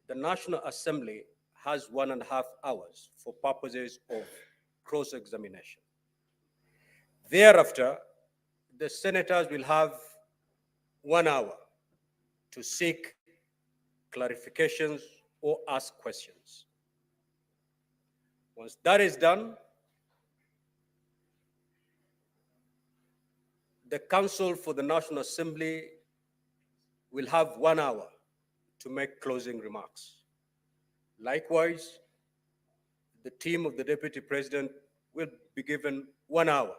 the National Assembly has 1.5 hours for purposes of cross-examination. Thereafter, the senators will have 1 hour to seek clarifications or ask questions. Once that is done, the Council for the National Assembly will have 1 hour to make closing remarks. Likewise, the team of the Deputy President will be given 1 hour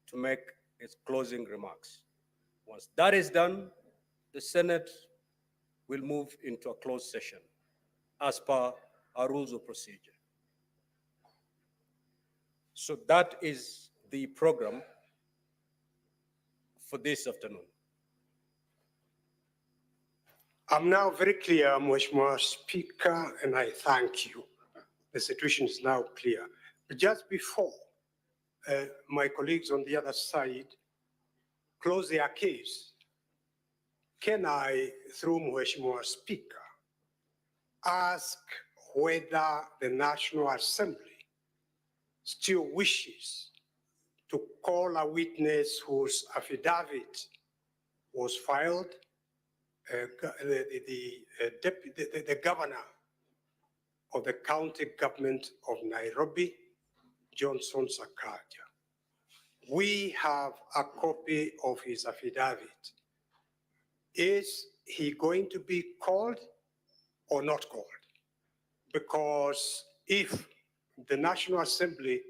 to make its closing remarks. Once that is done, the Senate will move into a closed session as per our rules of procedure. So that is the program for this afternoon. I'm now very clear, Mheshimiwa Speaker, and I thank you. The situation is now clear. But just before my colleagues on the other side close their case, can I, through Mheshimiwa Speaker, ask whether the National Assembly still wishes to call a witness whose affidavit was filed, the governor of the county government of Nairobi, Johnson Sakaja. We have a copy of his affidavit. Is he going to be called or not called? Because if the National Assembly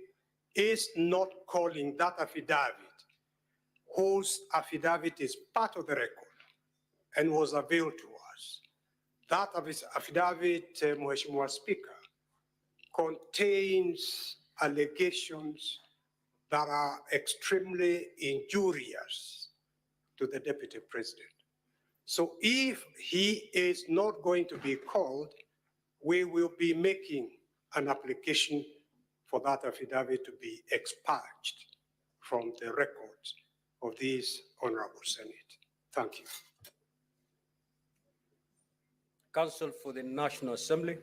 is not calling that affidavit, whose affidavit is part of the record and was availed to us, that affidavit, Mheshimiwa Speaker, contains allegations that are extremely injurious to the Deputy President. So if he is not going to be called, we will be making an application for that affidavit to be expunged from the records of this Honorable Senate. Thank you. Council for the National Assembly,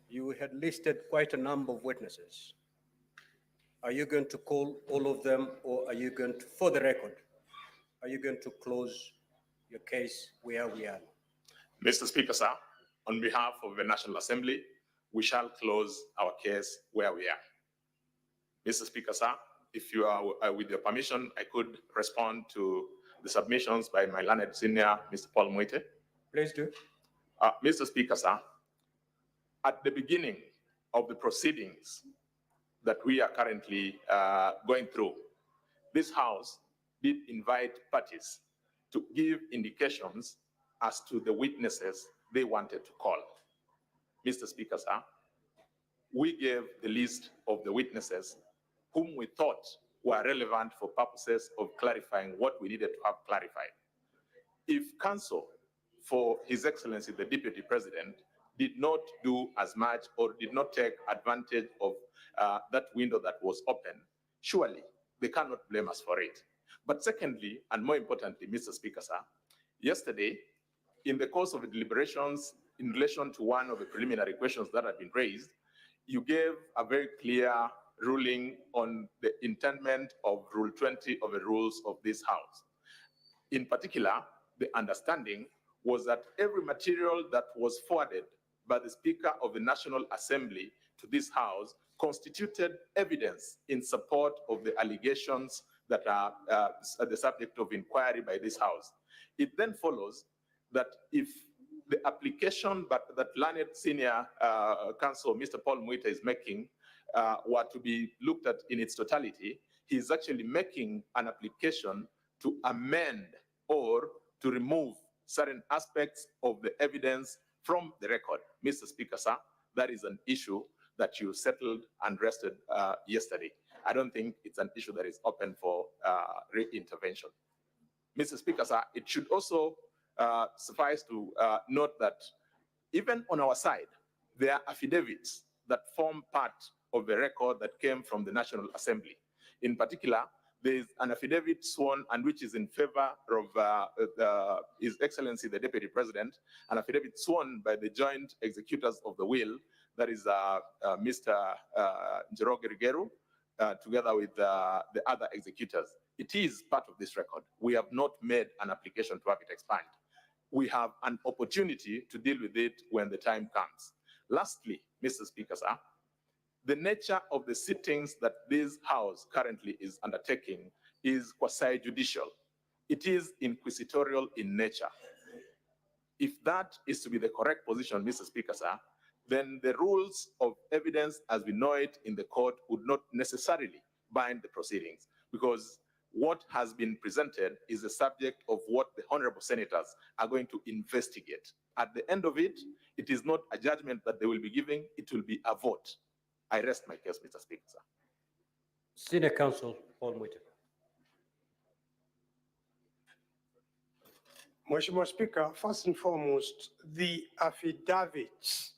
you had listed quite a number of witnesses. Are you going to call all of them, or are you going to, for the record, are you going to close your case where we are? Mr. Speaker, sir, on behalf of the National Assembly, we shall close our case where we are. Mr. Speaker, sir, if you are with your permission, I could respond to the submissions by my learned senior, Mr. Paul Mwite. Please do. Mr. Speaker, sir, at the beginning of the proceedings that we are currently going through, this House did invite parties to give indications as to the witnesses they wanted to call. Mr. Speaker, sir, we gave the list of the witnesses whom we thought were relevant for purposes of clarifying what we needed to have clarified. If Council for His Excellency the Deputy President did not do as much or did not take advantage of that window that was open, surely they cannot blame us for it. But secondly, and more importantly, Mr. Speaker, sir, yesterday, in the course of the deliberations in relation to one of the preliminary questions that had been raised, you gave a very clear ruling on the intendment of Rule 20 of the rules of this House. In particular, the understanding was that every material that was forwarded by the Speaker of the National Assembly to this House constituted evidence in support of the allegations that are the subject of inquiry by this House. It then follows that if the application that learned senior counsel, Mr. Paul Mwite, is making were to be looked at in its totality, he is actually making an application to amend or to remove certain aspects of the evidence from the record. Mr. Speaker, sir, that is an issue that you settled and rested yesterday. I don't think it's an issue that is open for re-intervention. Mr. Speaker, sir, it should also suffice to note that even on our side, there are affidavits that form part of the record that came from the National Assembly. In particular, there is an affidavit sworn and which is in favor of His Excellency the Deputy President, an affidavit sworn by the joint executors of the will, that is Mr. Njoroge Rigeru, together with the other executors. It is part of this record. We have not made an application to have it expand. We have an opportunity to deal with it when the time comes. Lastly, Mr. Speaker, sir, the nature of the sittings that this House currently is undertaking is quasi-judicial. It is inquisitorial in nature. If that is to be the correct position, Mr. Speaker, sir, then the rules of evidence as we know it in the court would not necessarily bind the proceedings, because what has been presented is the subject of what the honorable senators are going to investigate. At the end of it, it is not a judgment that they will be giving, it will be a vote. I rest my case, Mr. Speaker, sir. Senior Counsel Paul Muite. Mheshimiwa Speaker, first and foremost, the affidavits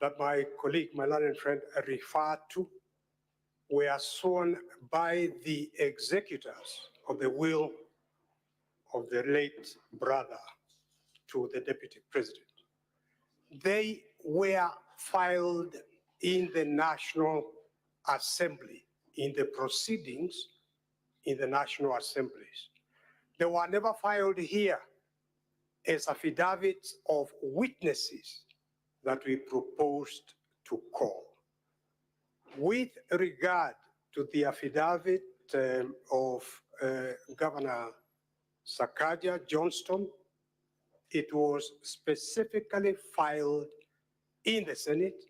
that my colleague, my learned friend, referred to were sworn by the executors of the will of the late brother to the Deputy President. They were filed in the National Assembly, in the proceedings in the National Assemblies. They were never filed here as affidavits of witnesses that we proposed to call. With regard to the affidavit of Governor Sakaja Johnston, it was specifically filed in the Senate,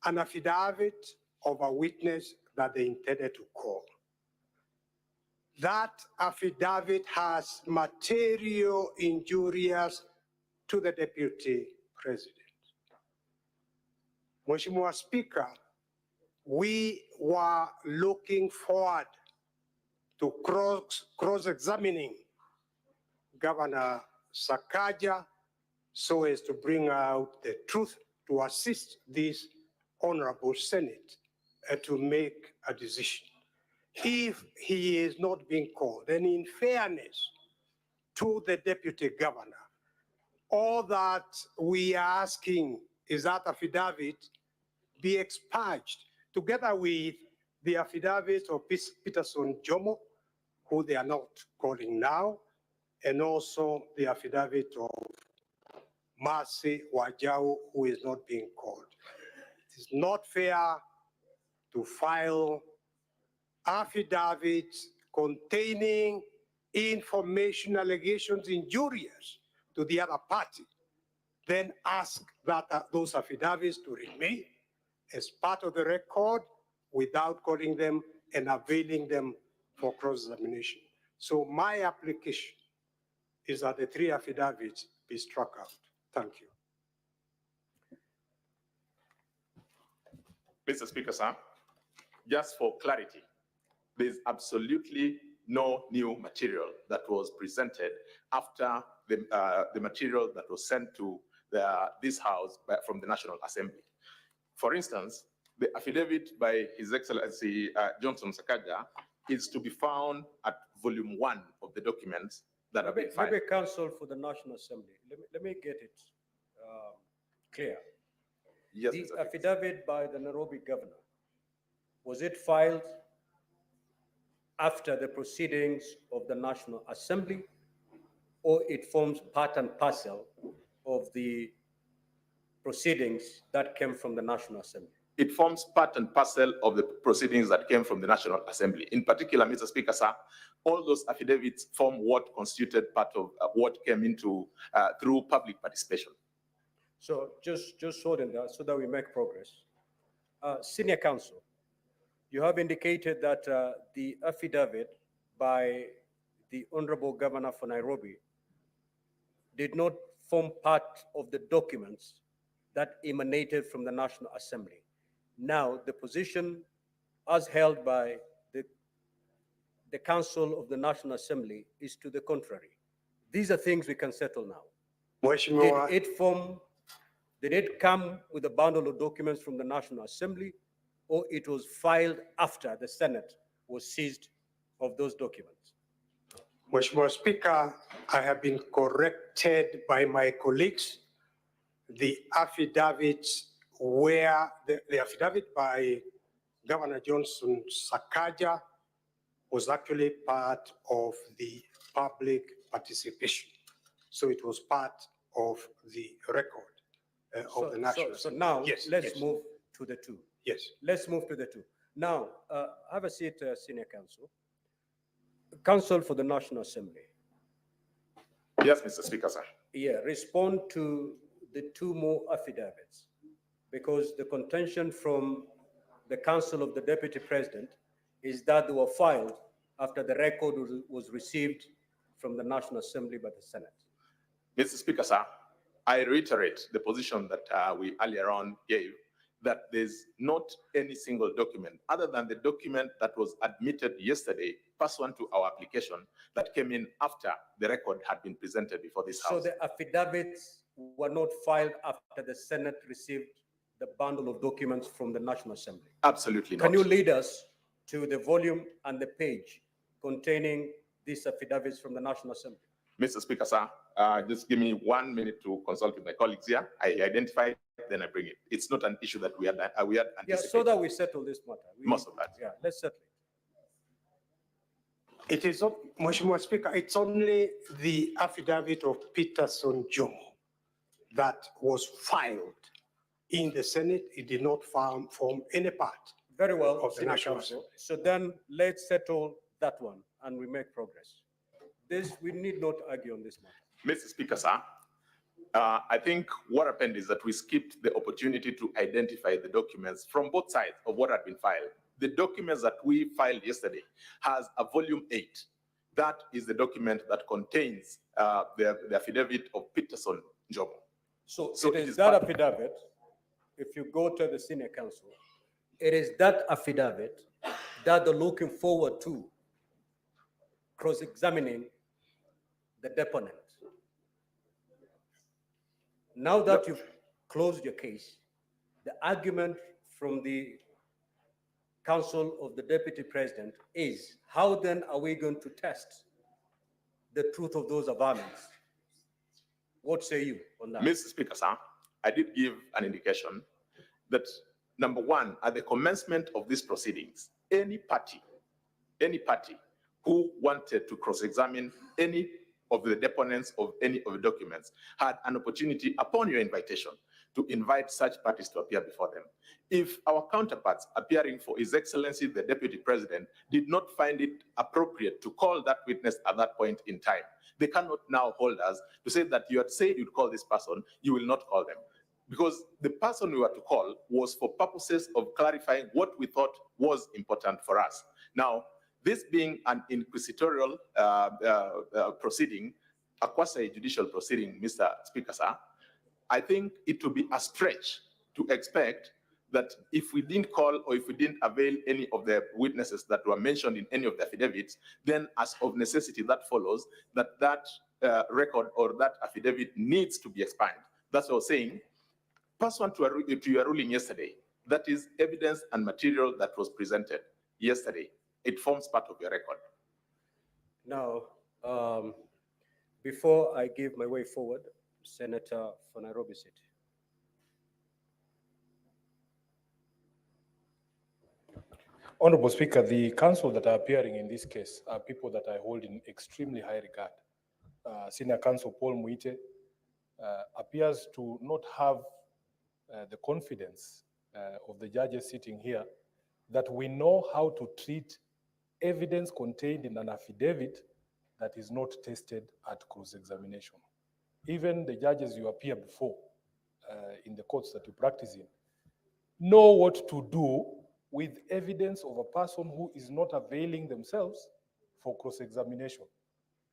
an affidavit of a witness that they intended to call. That affidavit has material injurious to the Deputy President. Mheshimiwa Speaker, we were looking forward to cross-examining Governor Sakaja so as to bring out the truth to assist this Honorable Senate to make a decision. If he is not being called, then in fairness to the Deputy Governor, all that we are asking is that affidavit be expunged together with the affidavit of Peterson Jomo, who they are not calling now, and also the affidavit of Mercy Wajau, who is not being called. It is not fair to file affidavits containing information allegations injurious to the other party, then ask that those affidavits to remain as part of the record without calling them and availing them for cross-examination. So my application is that the three affidavits be struck out. Thank you. Mr. Speaker, sir, just for clarity, there's absolutely no new material that was presented after the material that was sent to this House from the National Assembly. For instance, the affidavit by His Excellency Johnson Sakaja is to be found at volume 1 of the documents that have been filed. Maybe Counsel for the National Assembly, let me get it clear. Yes, The Mr. affidavit by the Nairobi governor, was it filed after the proceedings of the National Assembly, or it forms part and parcel of the proceedings that came from the National Assembly? It forms part and parcel of the proceedings that came from the National Assembly. In particular, Mr. Speaker, sir, all those affidavits form what constituted part of what came into through public participation. So just hold on that so that we make progress. Senior Counsel, you have indicated that the affidavit by the Honorable Governor for Nairobi did not form part of the documents that emanated from the National Assembly. Now, the position as held by the Council of the National Assembly is to the contrary. These are things we can settle now. Mheshimiwa, Did it come with a bundle of documents from the National Assembly, or it was filed after the Senate was seized of those documents? Mheshimiwa Speaker, I have been corrected by my colleagues. The affidavits where the affidavit by Governor Johnson Sakaja was actually part of the public participation. So it was part of the record of the National So Assembly. now Yes, let's yes. move to the two. Yes. Let's move to the two. Now, have a seat, Senior Counsel. Counsel for the National Assembly. Yes, Mr. Speaker, sir. Yeah, respond to the two more affidavits, because the contention from the Council of the Deputy President is that they were filed after the record was received from the National Assembly by the Senate. Mr. Speaker, sir, I reiterate the position that we earlier on gave, that there's not any single document other than the document that was admitted yesterday pursuant to our application that came in after the record had been presented before this So House. the affidavits were not filed after the Senate received the bundle of documents from the National Assembly? Absolutely not. Can you lead us to the volume and the page containing these affidavits from the National Assembly? Mr. Speaker, sir, just give me 1 minute to consult with my colleagues here. I identify it, then I bring it. It's not an issue that we had anticipated. Yeah, so that we settle this matter. Most of that. Yeah, let's settle it. It is not, Mheshimiwa Speaker, it's only the affidavit of Peterson Jomo that was filed in the Senate. It did not form any part. Very well, Of the Senior National Counsel. So then let's settle that one and we make progress. We need not argue on this matter. Mr. Speaker, sir, I think what happened is that we skipped the opportunity to identify the documents from both sides of what had been filed. The documents that we filed yesterday has a volume 8. That is the document that contains the affidavit of Peterson Jomo. So So it it is is that part- affidavit, if you go to the Senior Counsel, it is that affidavit that they're looking forward to cross-examining the deponent. Now that you've closed your case, the argument from the Council of the Deputy President is, how then are we going to test the truth of those averments? What say you on that? Mr. Speaker, sir, I did give an indication that, number one, at the commencement of these proceedings, any party who wanted to cross-examine any of the deponents of any of the documents had an opportunity upon your invitation to invite such parties to appear before them. If our counterparts appearing for His Excellency the Deputy President did not find it appropriate to call that witness at that point in time, they cannot now hold us to say that you had said you'd call this person, you will not call them. Because the person we were to call was for purposes of clarifying what we thought was important for us. Now, this being an inquisitorial proceeding, a quasi-judicial proceeding, Mr. Speaker, sir, I think it would be a stretch to expect that if we didn't call or if we didn't avail any of the witnesses that were mentioned in any of the affidavits, then as of necessity that follows that record or that affidavit needs to be expunged. That's what I was saying. Pursuant to your ruling yesterday, that is evidence and material that was presented yesterday. It forms part of your record. Now, before I give my way forward, Senator for Nairobi City. Honorable Speaker, the counsel that are appearing in this case are people that I hold in extremely high regard. Senior Counsel Paul Muite appears to not have the confidence of the judges sitting here that we know how to treat evidence contained in an affidavit that is not tested at cross-examination. Even the judges you appear before in the courts that you practice in know what to do with evidence of a person who is not availing themselves for cross-examination.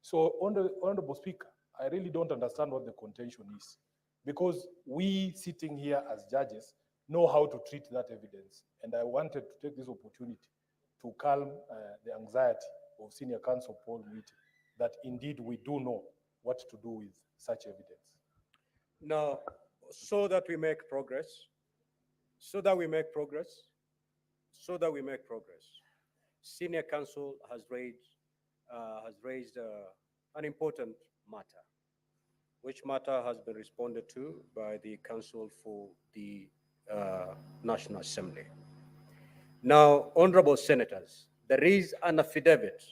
So, Honorable Speaker, I really don't understand what the contention is, because we sitting here as judges know how to treat that evidence. And I wanted to take this opportunity to calm the anxiety of Senior Counsel Paul Muite, that indeed we do know what to do with such evidence. Now, so that we make progress, Senior counsel has raised an important matter, which matter has been responded to by the Council for the National Assembly. Now, honorable senators, there is an affidavit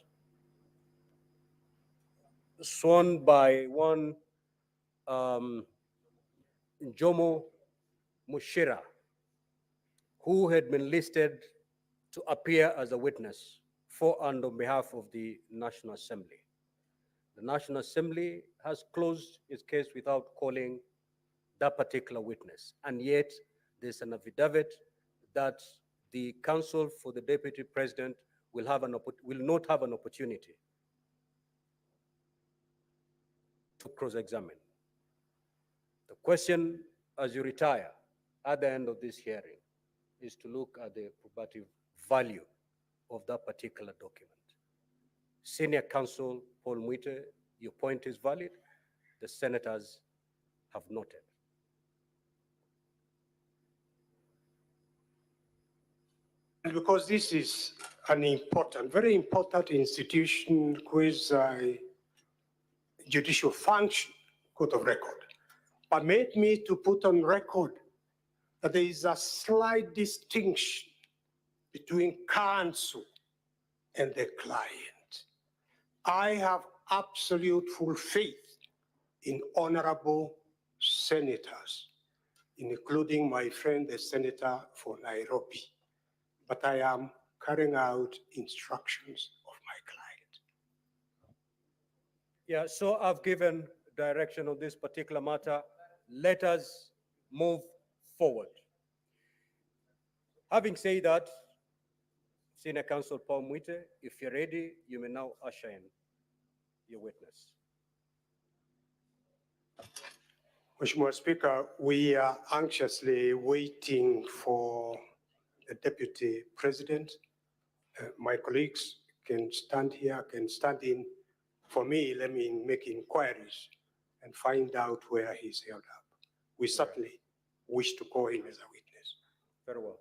sworn by one Jomo Mushira, who had been listed to appear as a witness for and on behalf of the National Assembly. The National Assembly has closed its case without calling that particular witness, and yet there's an affidavit that the counsel for the deputy president will not have an opportunity to cross-examine. The question, as you retire at the end of this hearing, is to look at the probative value of that particular document. Senior counsel Paul Mwite, your point is valid. The senators have noted. And because this is an important, very important institution with a judicial function, court of record, permit me to put on record that there is a slight distinction between counsel and the client. I have absolute full faith in honorable senators, including my friend, the senator for Nairobi, but I am carrying out instructions of my client. Yeah, so I've given direction on this particular matter. Let us move forward. Having said that, Senior Counsel Paul Mwite, if you're ready, you may now usher in your witness. Mheshimiwa Speaker, we are anxiously waiting for the Deputy President. My colleagues can stand here, can stand in. For me, let me make inquiries and find out where he's held up. We certainly wish to call him as a witness. Very well.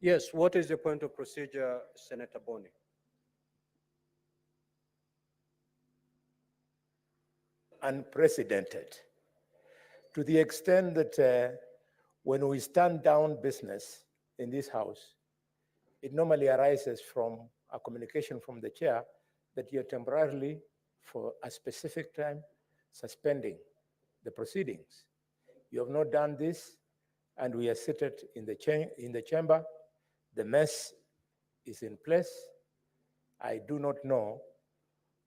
Yes, what is the point of procedure, Senator Boni? Unprecedented to the extent that when we stand down business in this house, it normally arises from a communication from the chair that you're temporarily, for a specific time, suspending the proceedings. You have not done this, and we are seated in the chamber. The mess is in place. I do not know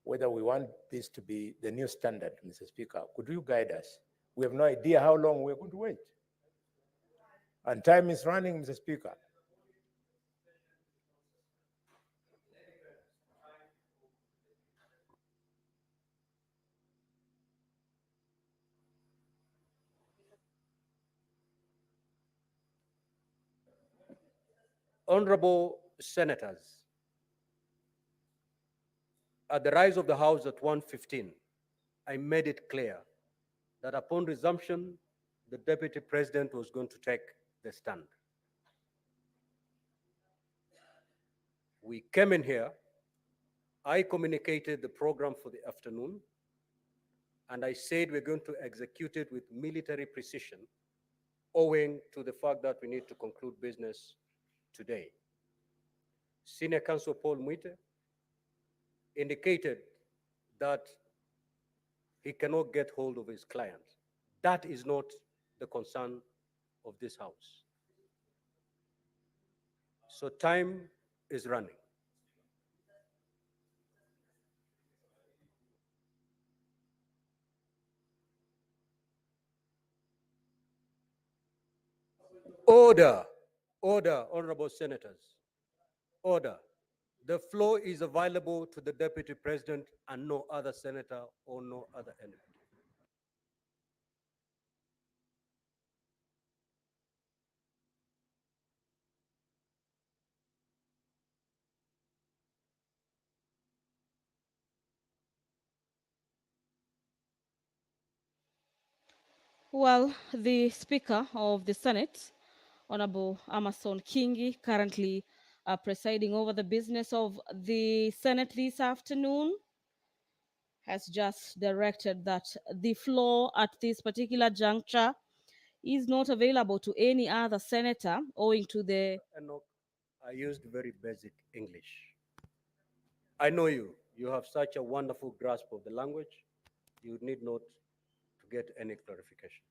whether we want this to be the new standard, Mr. Speaker. Could you guide us? We have no idea how long we're going to wait. And time is running, Mr. Speaker. Honorable Senators, at the rise of the House at 1:15, I made it clear that upon resumption, the Deputy President was going to take the stand. We came in here, I communicated the program for the afternoon, and I said we're going to execute it with military precision, owing to the fact that we need to conclude business today. Senior Counsel Paul Muite indicated that he cannot get hold of his client. That is not the concern of this House. So time is running. Order, order, honorable senators, order. The floor is available to the Deputy President and no other senator or no other entity. Well, the Speaker of the Senate, Honorable Amason Kingi, currently presiding over the business of the Senate this afternoon, has just directed that the floor at this particular juncture is not available to any other senator owing to the... Enoch, I used very basic English. I know you. You have such a wonderful grasp of the language. You need not to get any clarification.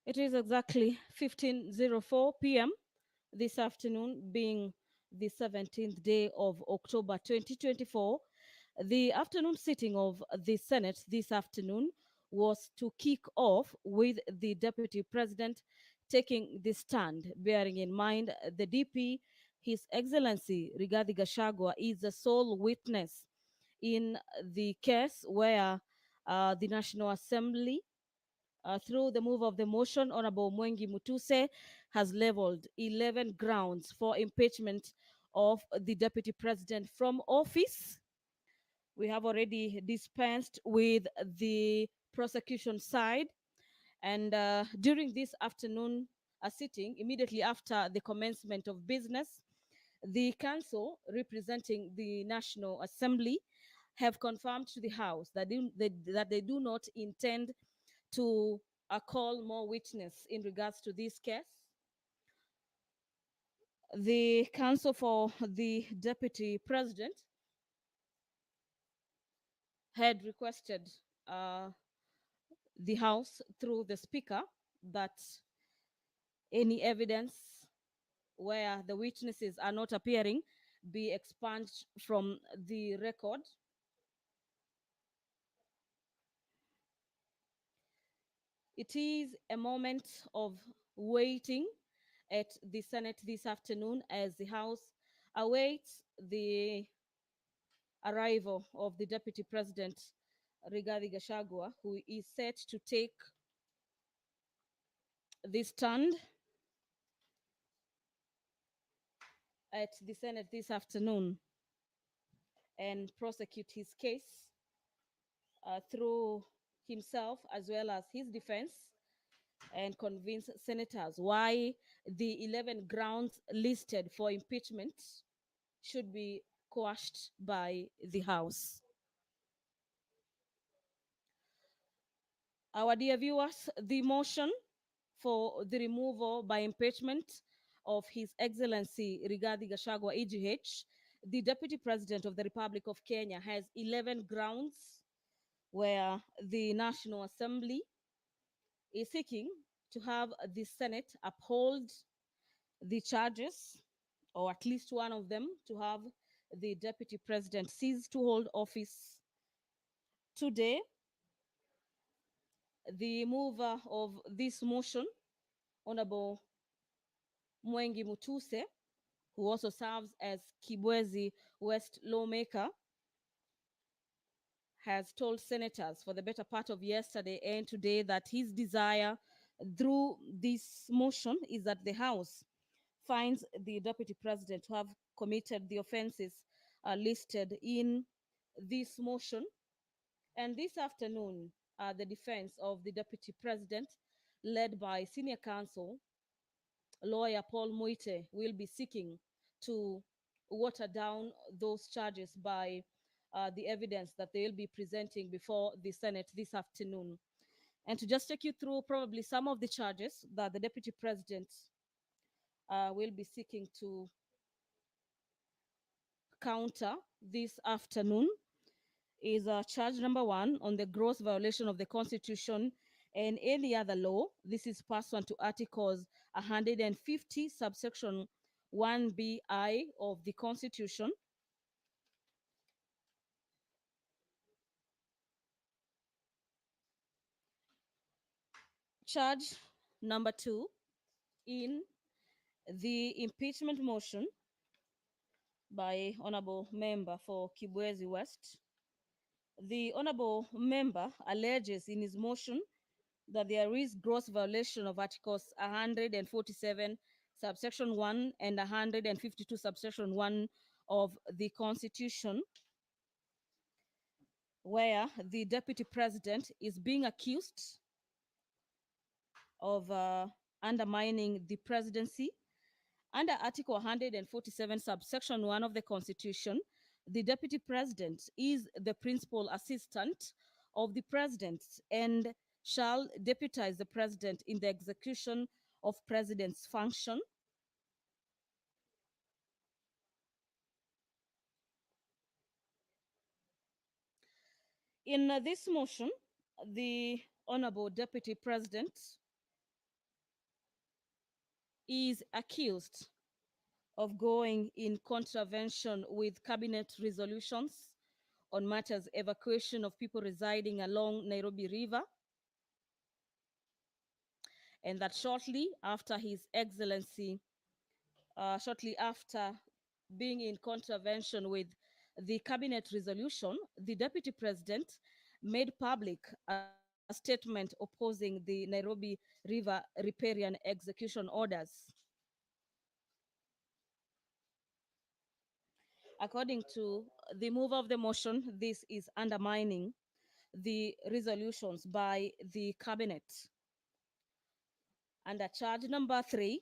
It is exactly 15:04 p.m. this afternoon, being the 17th day of October 2024. The afternoon sitting of the Senate this afternoon was to kick off with the Deputy President taking the stand, bearing in mind the DP, His Excellency Rigathi Gachagua, is the sole witness in the case where the National Assembly, through the move of the motion, Honorable Mwengi Mutuse has leveled 11 grounds for impeachment of the Deputy President from office. We have already dispensed with the prosecution side, and during this afternoon sitting, immediately after the commencement of business, the council representing the National Assembly have confirmed to the House that they do not intend to call more witness in regards to this case. The counsel for the Deputy President had requested the House through the Speaker that any evidence where the witnesses are not appearing be expunged from the record. It is a moment of waiting at the Senate this afternoon as the House awaits the arrival of the Deputy President Rigathi Gachagua, who is set to take this stand at the Senate this afternoon and prosecute his case through himself as well as his defense and convince senators why the 11 grounds listed for impeachment should be quashed by the House. Our dear viewers, the motion for the removal by impeachment of His Excellency Rigathi Gachagua, EGH, the Deputy President of the Republic of Kenya, has 11 grounds where the National Assembly is seeking to have the Senate uphold the charges, or at least one of them, to have the Deputy President cease to hold office today. The mover of this motion, Honorable Mwengi Mutuse, who also serves as Kibwezi West lawmaker, has told senators for the better part of yesterday and today that his desire through this motion is that the House finds the Deputy President to have committed the offenses listed in this motion. And this afternoon, the defense of the Deputy President, led by Senior Counsel lawyer Paul Muite, will be seeking to water down those charges by the evidence that they will be presenting before the Senate this afternoon. And to just take you through probably some of the charges that the Deputy President will be seeking to counter this afternoon is charge number 1 on the gross violation of the Constitution and any other law. This is pursuant to Articles 150, subsection 1BI of the Constitution. Charge number 2 in the impeachment motion by Honorable Member for Kibwezi West. The Honorable Member alleges in his motion that there is gross violation of Articles 147, subsection 1 and 152, subsection 1 of the Constitution, where the Deputy President is being accused of undermining the presidency. Under Article 147, subsection 1 of the Constitution, the Deputy President is the principal assistant of the President and shall deputize the President in the execution of President's function. In this motion, the Honorable Deputy President is accused of going in contravention with cabinet resolutions on matters evacuation of people residing along Nairobi River, and that shortly after His Excellency, shortly after being in contravention with the cabinet resolution, the Deputy President made public a statement opposing the Nairobi River riparian execution orders. According to the mover of the motion, this is undermining the resolutions by the cabinet. Under charge number 3,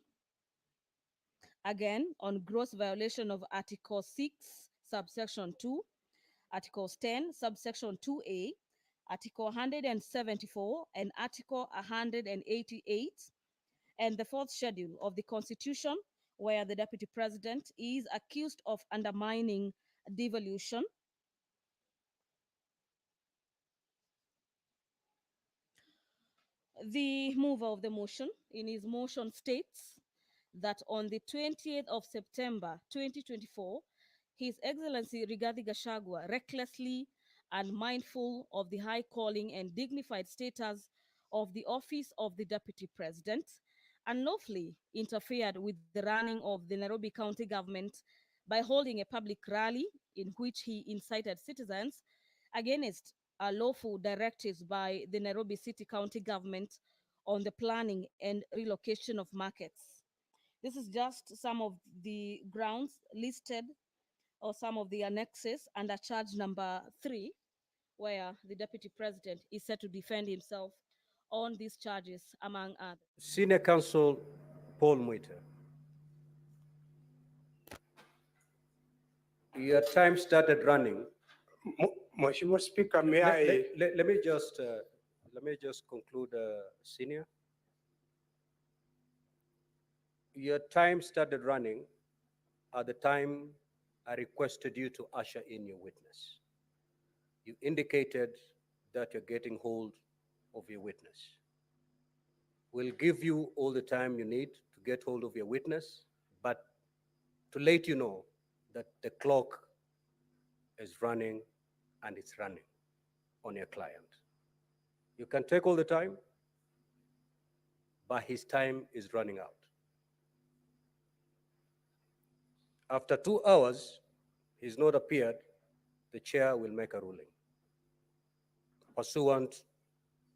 again on gross violation of Article 6, subsection 2, Articles 10, subsection 2A, Article 174, and Article 188, and the 4th schedule of the Constitution, where the Deputy President is accused of undermining devolution. The mover of the motion in his motion states that on the 20th of September 2024, His Excellency Rigathi Gachagua, recklessly and mindful of the high calling and dignified status of the office of the Deputy President, unlawfully interfered with the running of the Nairobi County government by holding a public rally in which he incited citizens against lawful directives by the Nairobi City County government on the planning and relocation of markets. This is just some of the grounds listed or some of the annexes under charge number 3, where the Deputy President is set to defend himself on these charges, among others. Senior Counsel Paul Muiter, your time started running. Mheshimiwa Speaker, may Let, I? let me just conclude, Senior. Your time started running at the time I requested you to usher in your witness. You indicated that you're getting hold of your witness. We'll give you all the time you need to get hold of your witness, but to let you know that the clock is running and it's running on your client. You can take all the time, but his time is running out. After 2 hours, he's not appeared, the chair will make a ruling pursuant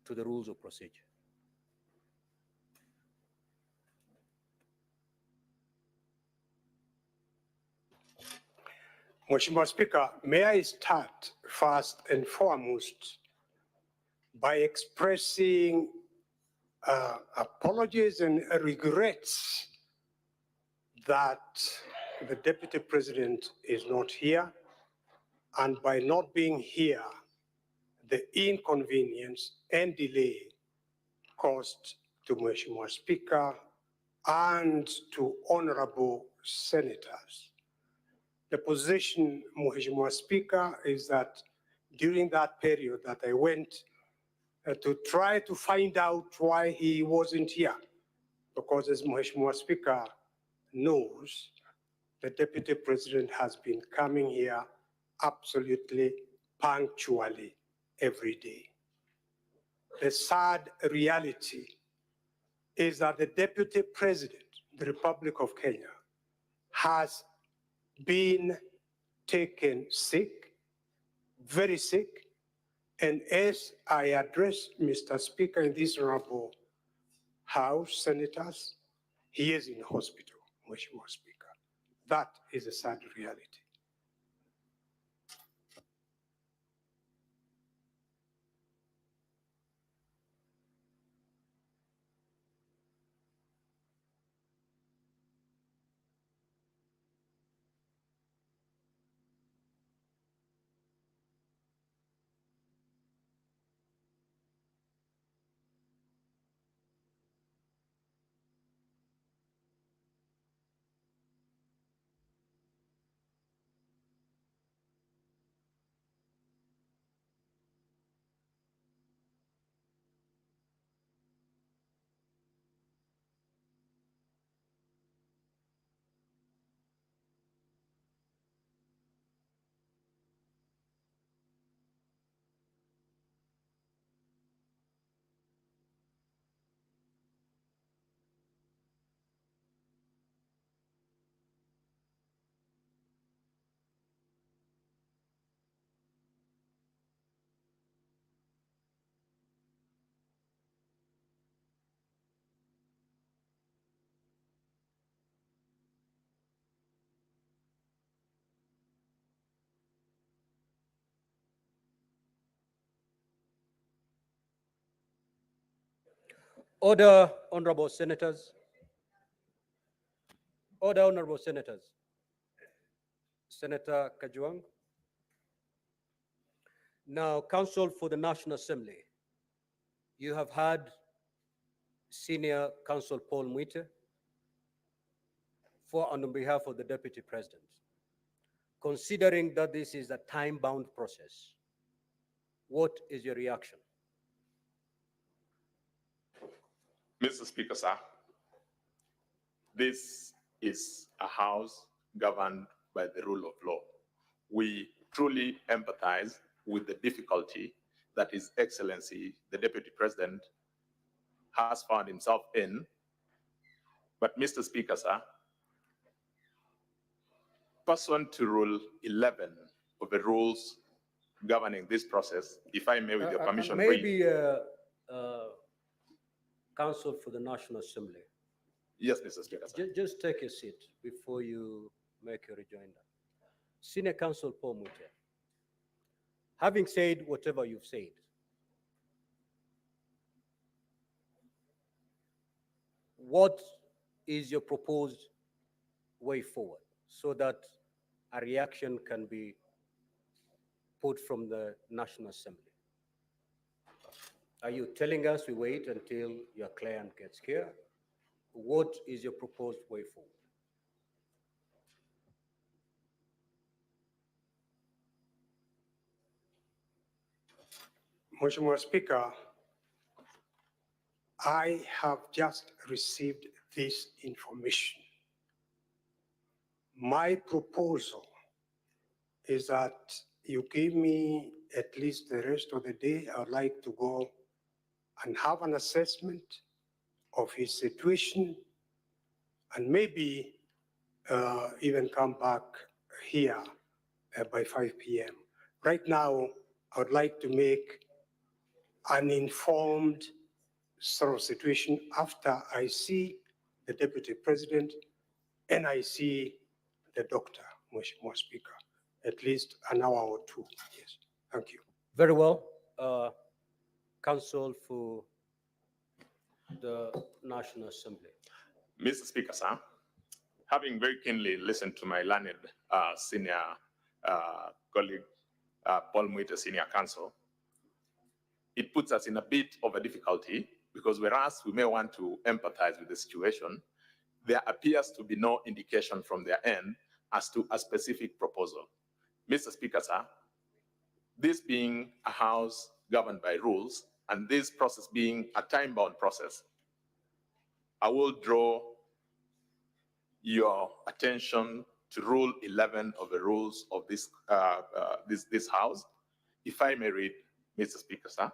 to the rules of procedure. Mheshimiwa Speaker, may I start first and foremost by expressing apologies and regrets that the Deputy President is not here, and by not being here, the inconvenience and delay caused to Mheshimiwa Speaker and to honorable senators. The position, Mheshimiwa Speaker, is that during that period that I went to try to find out why he wasn't here, because as Mheshimiwa Speaker knows, the Deputy President has been coming here absolutely punctually every day. The sad reality is that the Deputy President, the Republic of Kenya, has been taken sick, very sick, and as I address Mr. Speaker in this honorable House, senators, he is in hospital, Mheshimiwa Speaker. That is a sad reality. Order, honorable senators. Order, honorable senators. Senator Kajuang. Now, Counsel for the National Assembly, you have had Senior Counsel Paul Muiter for and on behalf of the Deputy President. Considering that this is a time-bound process, what is your reaction? Mr. Speaker, sir, this is a house governed by the rule of law. We truly empathize with the difficulty that His Excellency, the Deputy President, has found himself in. But Mr. Speaker, sir, pursuant to Rule 11 of the rules governing this process, if I may, with your permission, read. Maybe Counsel for the National Assembly, Yes, Mr. Speaker, sir. just take a seat before you make your rejoinder. Senior Counsel Paul Mute, having said whatever you've said, what is your proposed way forward so that a reaction can be put from the National Assembly? Are you telling us we wait until your client gets here? What is your proposed way forward? Mheshimiwa Speaker, I have just received this information. My proposal is that you give me at least the rest of the day. I would like to go and have an assessment of his situation and maybe even come back here by 5 p.m. Right now, I would like to make an informed sort of situation after I see the Deputy President and I see the doctor, Mheshimiwa Speaker, at least an hour or two. Yes, thank you. Very well. Counsel for the National Assembly. Mr. Speaker, sir, having very keenly listened to my learned senior colleague, Paul Muite, Senior Counsel, it puts us in a bit of a difficulty because whereas we may want to empathize with the situation, there appears to be no indication from their end as to a specific proposal. Mr. Speaker, sir, this being a house governed by rules and this process being a time-bound process, I will draw your attention to Rule 11 of the rules of this House. If I may read, Mr. Speaker, sir,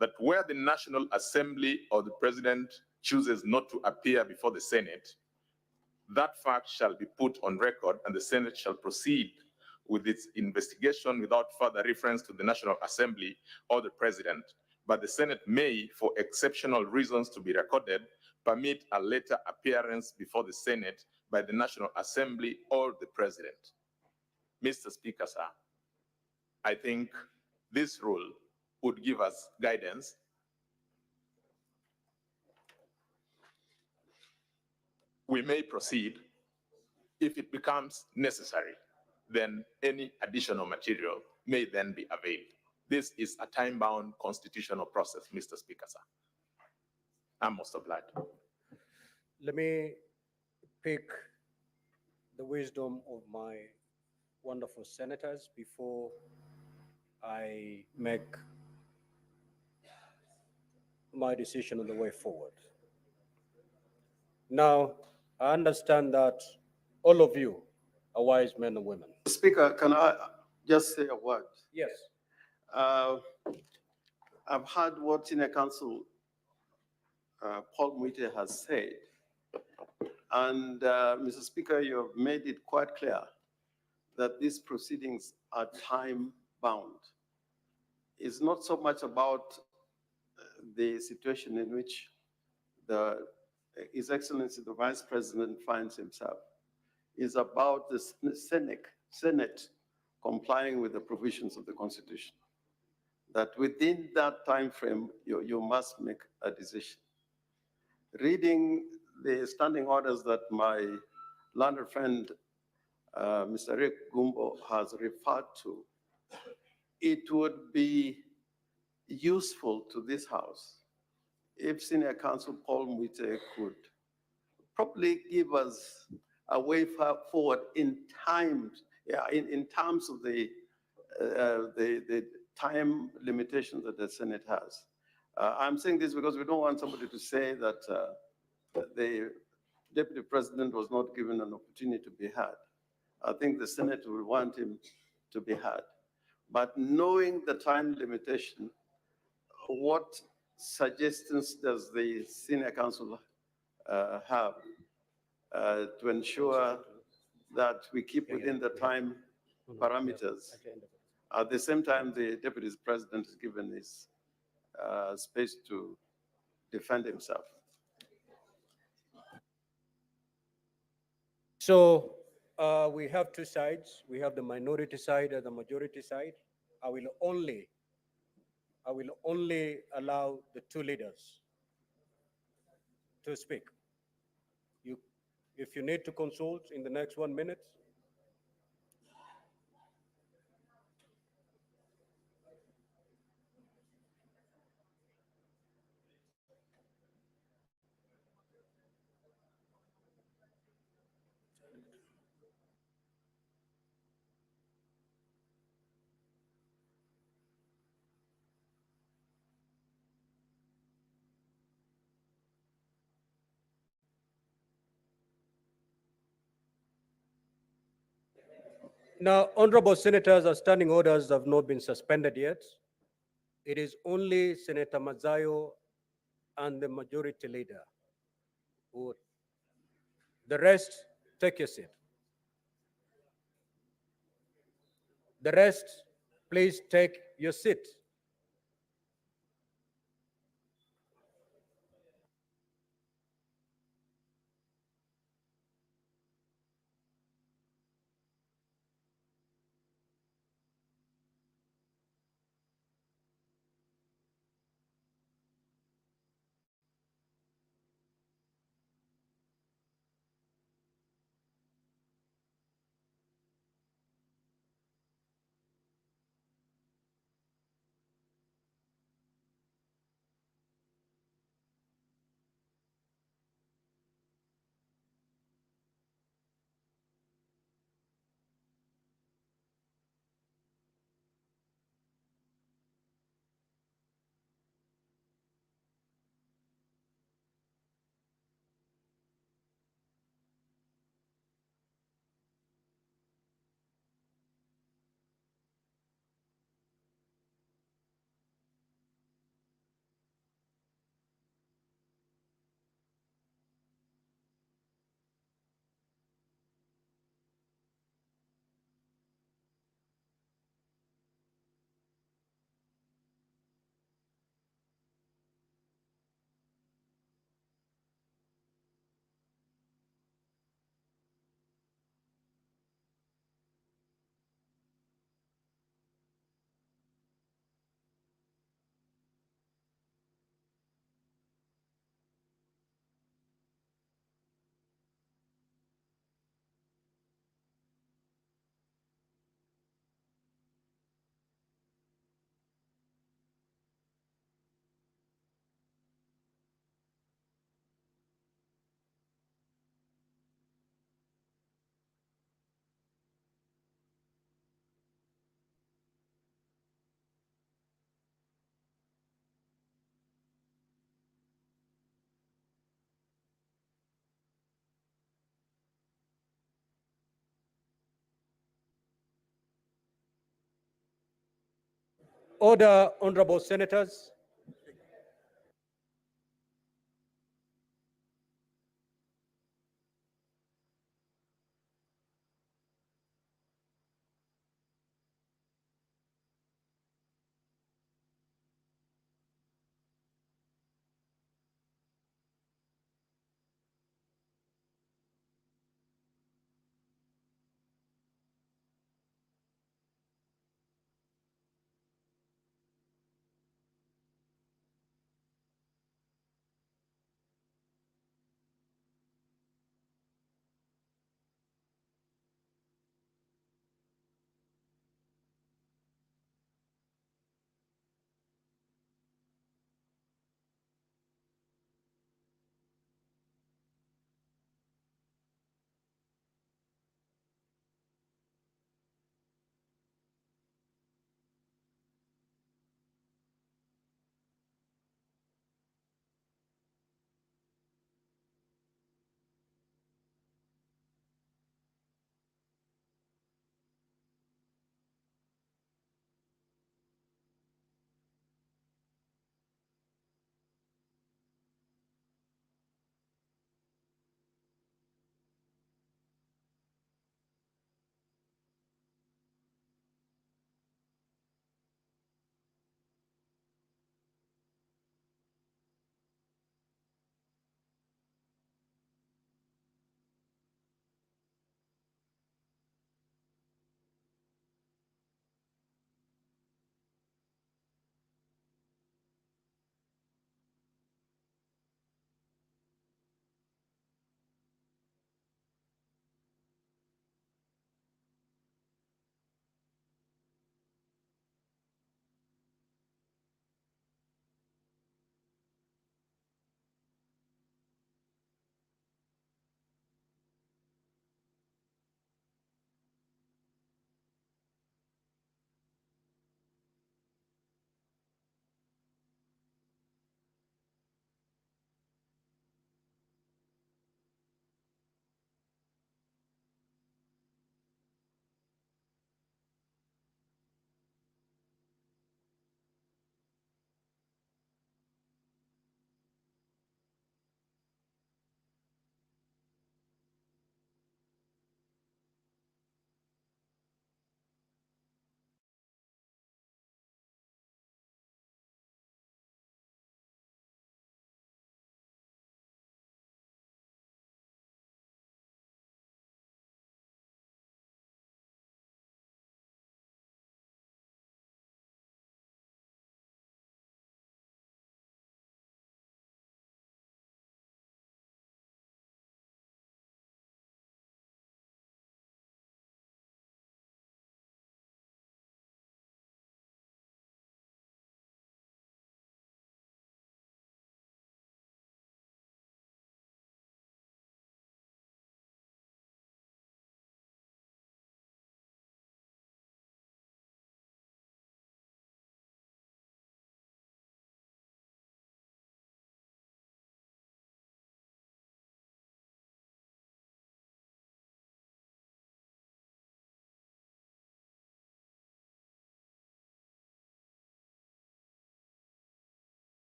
that where the National Assembly or the President chooses not to appear before the Senate, that fact shall be put on record and the Senate shall proceed with its investigation without further reference to the National Assembly or the President. But the Senate may, for exceptional reasons to be recorded, permit a later appearance before the Senate by the National Assembly or the President. Mr. Speaker, sir, I think this rule would give us guidance. We may proceed. If it becomes necessary, then any additional material may then be availed. This is a time-bound constitutional process, Mr. Speaker, sir. I'm most obliged. Let me pick the wisdom of my wonderful senators before I make my decision on the way forward. Now, I understand that all of you are wise men and women. Speaker, can I just say a word? Yes. I've heard what Senior Counsel Paul Muite has said. And Mr. Speaker, you have made it quite clear that these proceedings are time-bound. It's not so much about the situation in which His Excellency the Vice President finds himself. It's about the Senate complying with the provisions of the Constitution. That within that time frame, you must make a decision. Reading the standing orders that my learned friend, Mr. Rick Gumbo, has referred to, it would be useful to this House if Senior Counsel Paul Muite could probably give us a way forward in terms of the time limitations that the Senate has. I'm saying this because we don't want somebody to say that the deputy president was not given an opportunity to be heard. I think the Senate will want him to be heard. But knowing the time limitation, what suggestions does the senior counsel have to ensure that we keep within the time parameters? At the same time, the deputy president is given his space to defend himself. So we have two sides. We have the minority side and the majority side. I will only allow the two leaders to speak. If you need to consult in the next 1 minute, now, honorable senators, our standing orders have not been suspended yet. It is only Senator Mazayo and the majority leader who, the rest, take your seat. The rest, please take your seat. Order, honorable senators.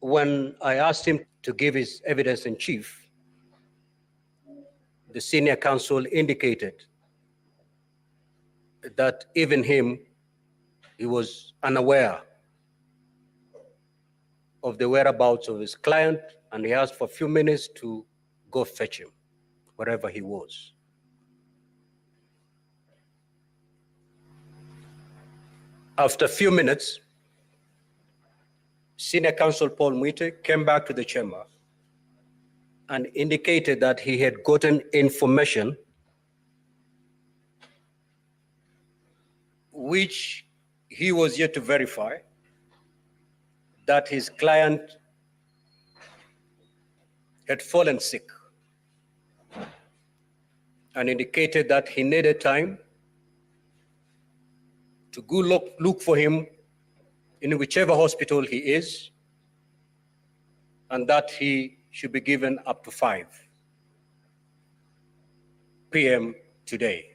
when I asked him to give his evidence in chief, the senior counsel indicated that even he was unaware of the whereabouts of his client, and he asked for a few minutes to go fetch him wherever he was. After a few minutes, Senior Counsel Paul Mwite came back to the chamber and indicated that he had gotten information which he was yet to verify, that his client had fallen sick, and indicated that he needed time to go look for him in whichever hospital he is, and that he should be given up to 5 p.m. today.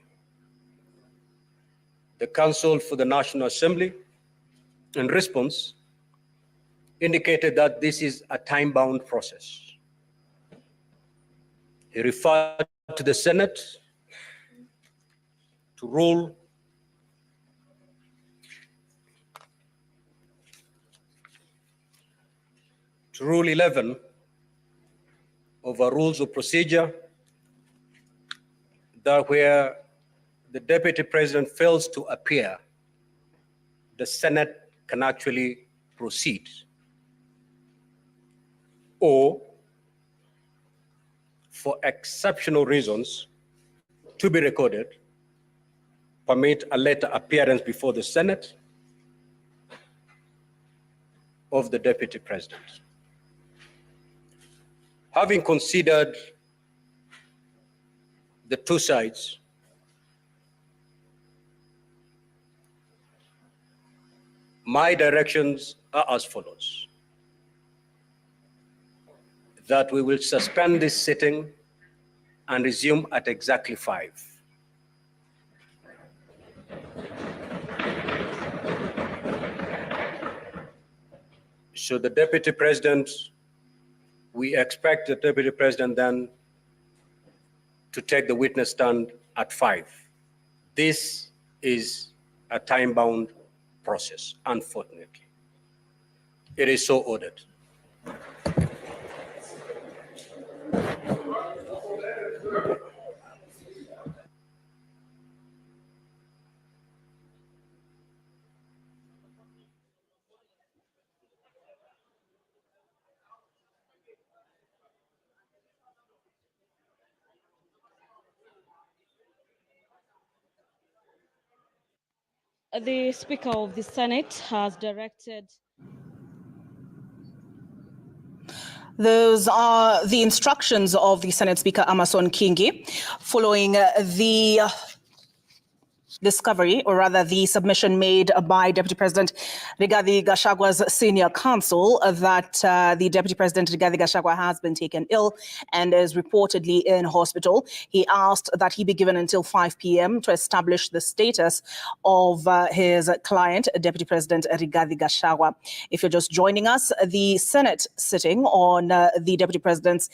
The Counsel for the National Assembly, in response, indicated that this is a time-bound process. He referred to the Senate to Rule 11 of our Rules of Procedure, that where the Deputy President fails to appear, the Senate can actually proceed, or for exceptional reasons to be recorded, permit a later appearance before the Senate of the Deputy President. Having considered the two sides, my directions are as follows: that we will suspend this sitting and resume at exactly 5. So the Deputy President, we expect the Deputy President then to take the witness stand at 5. This is a time-bound process, unfortunately. It is so ordered. The Speaker of the Senate has directed. Those are the instructions of the Senate Speaker Amason Kingi following the discovery, or rather the submission made by Deputy President Rigathi Gachagua's senior counsel that the Deputy President Rigathi Gachagua has been taken ill and is reportedly in hospital. He asked that he be given until 5 p.m. to establish the status of his client, Deputy President Rigathi Gachagua. If you're just joining us, the Senate sitting on the Deputy President's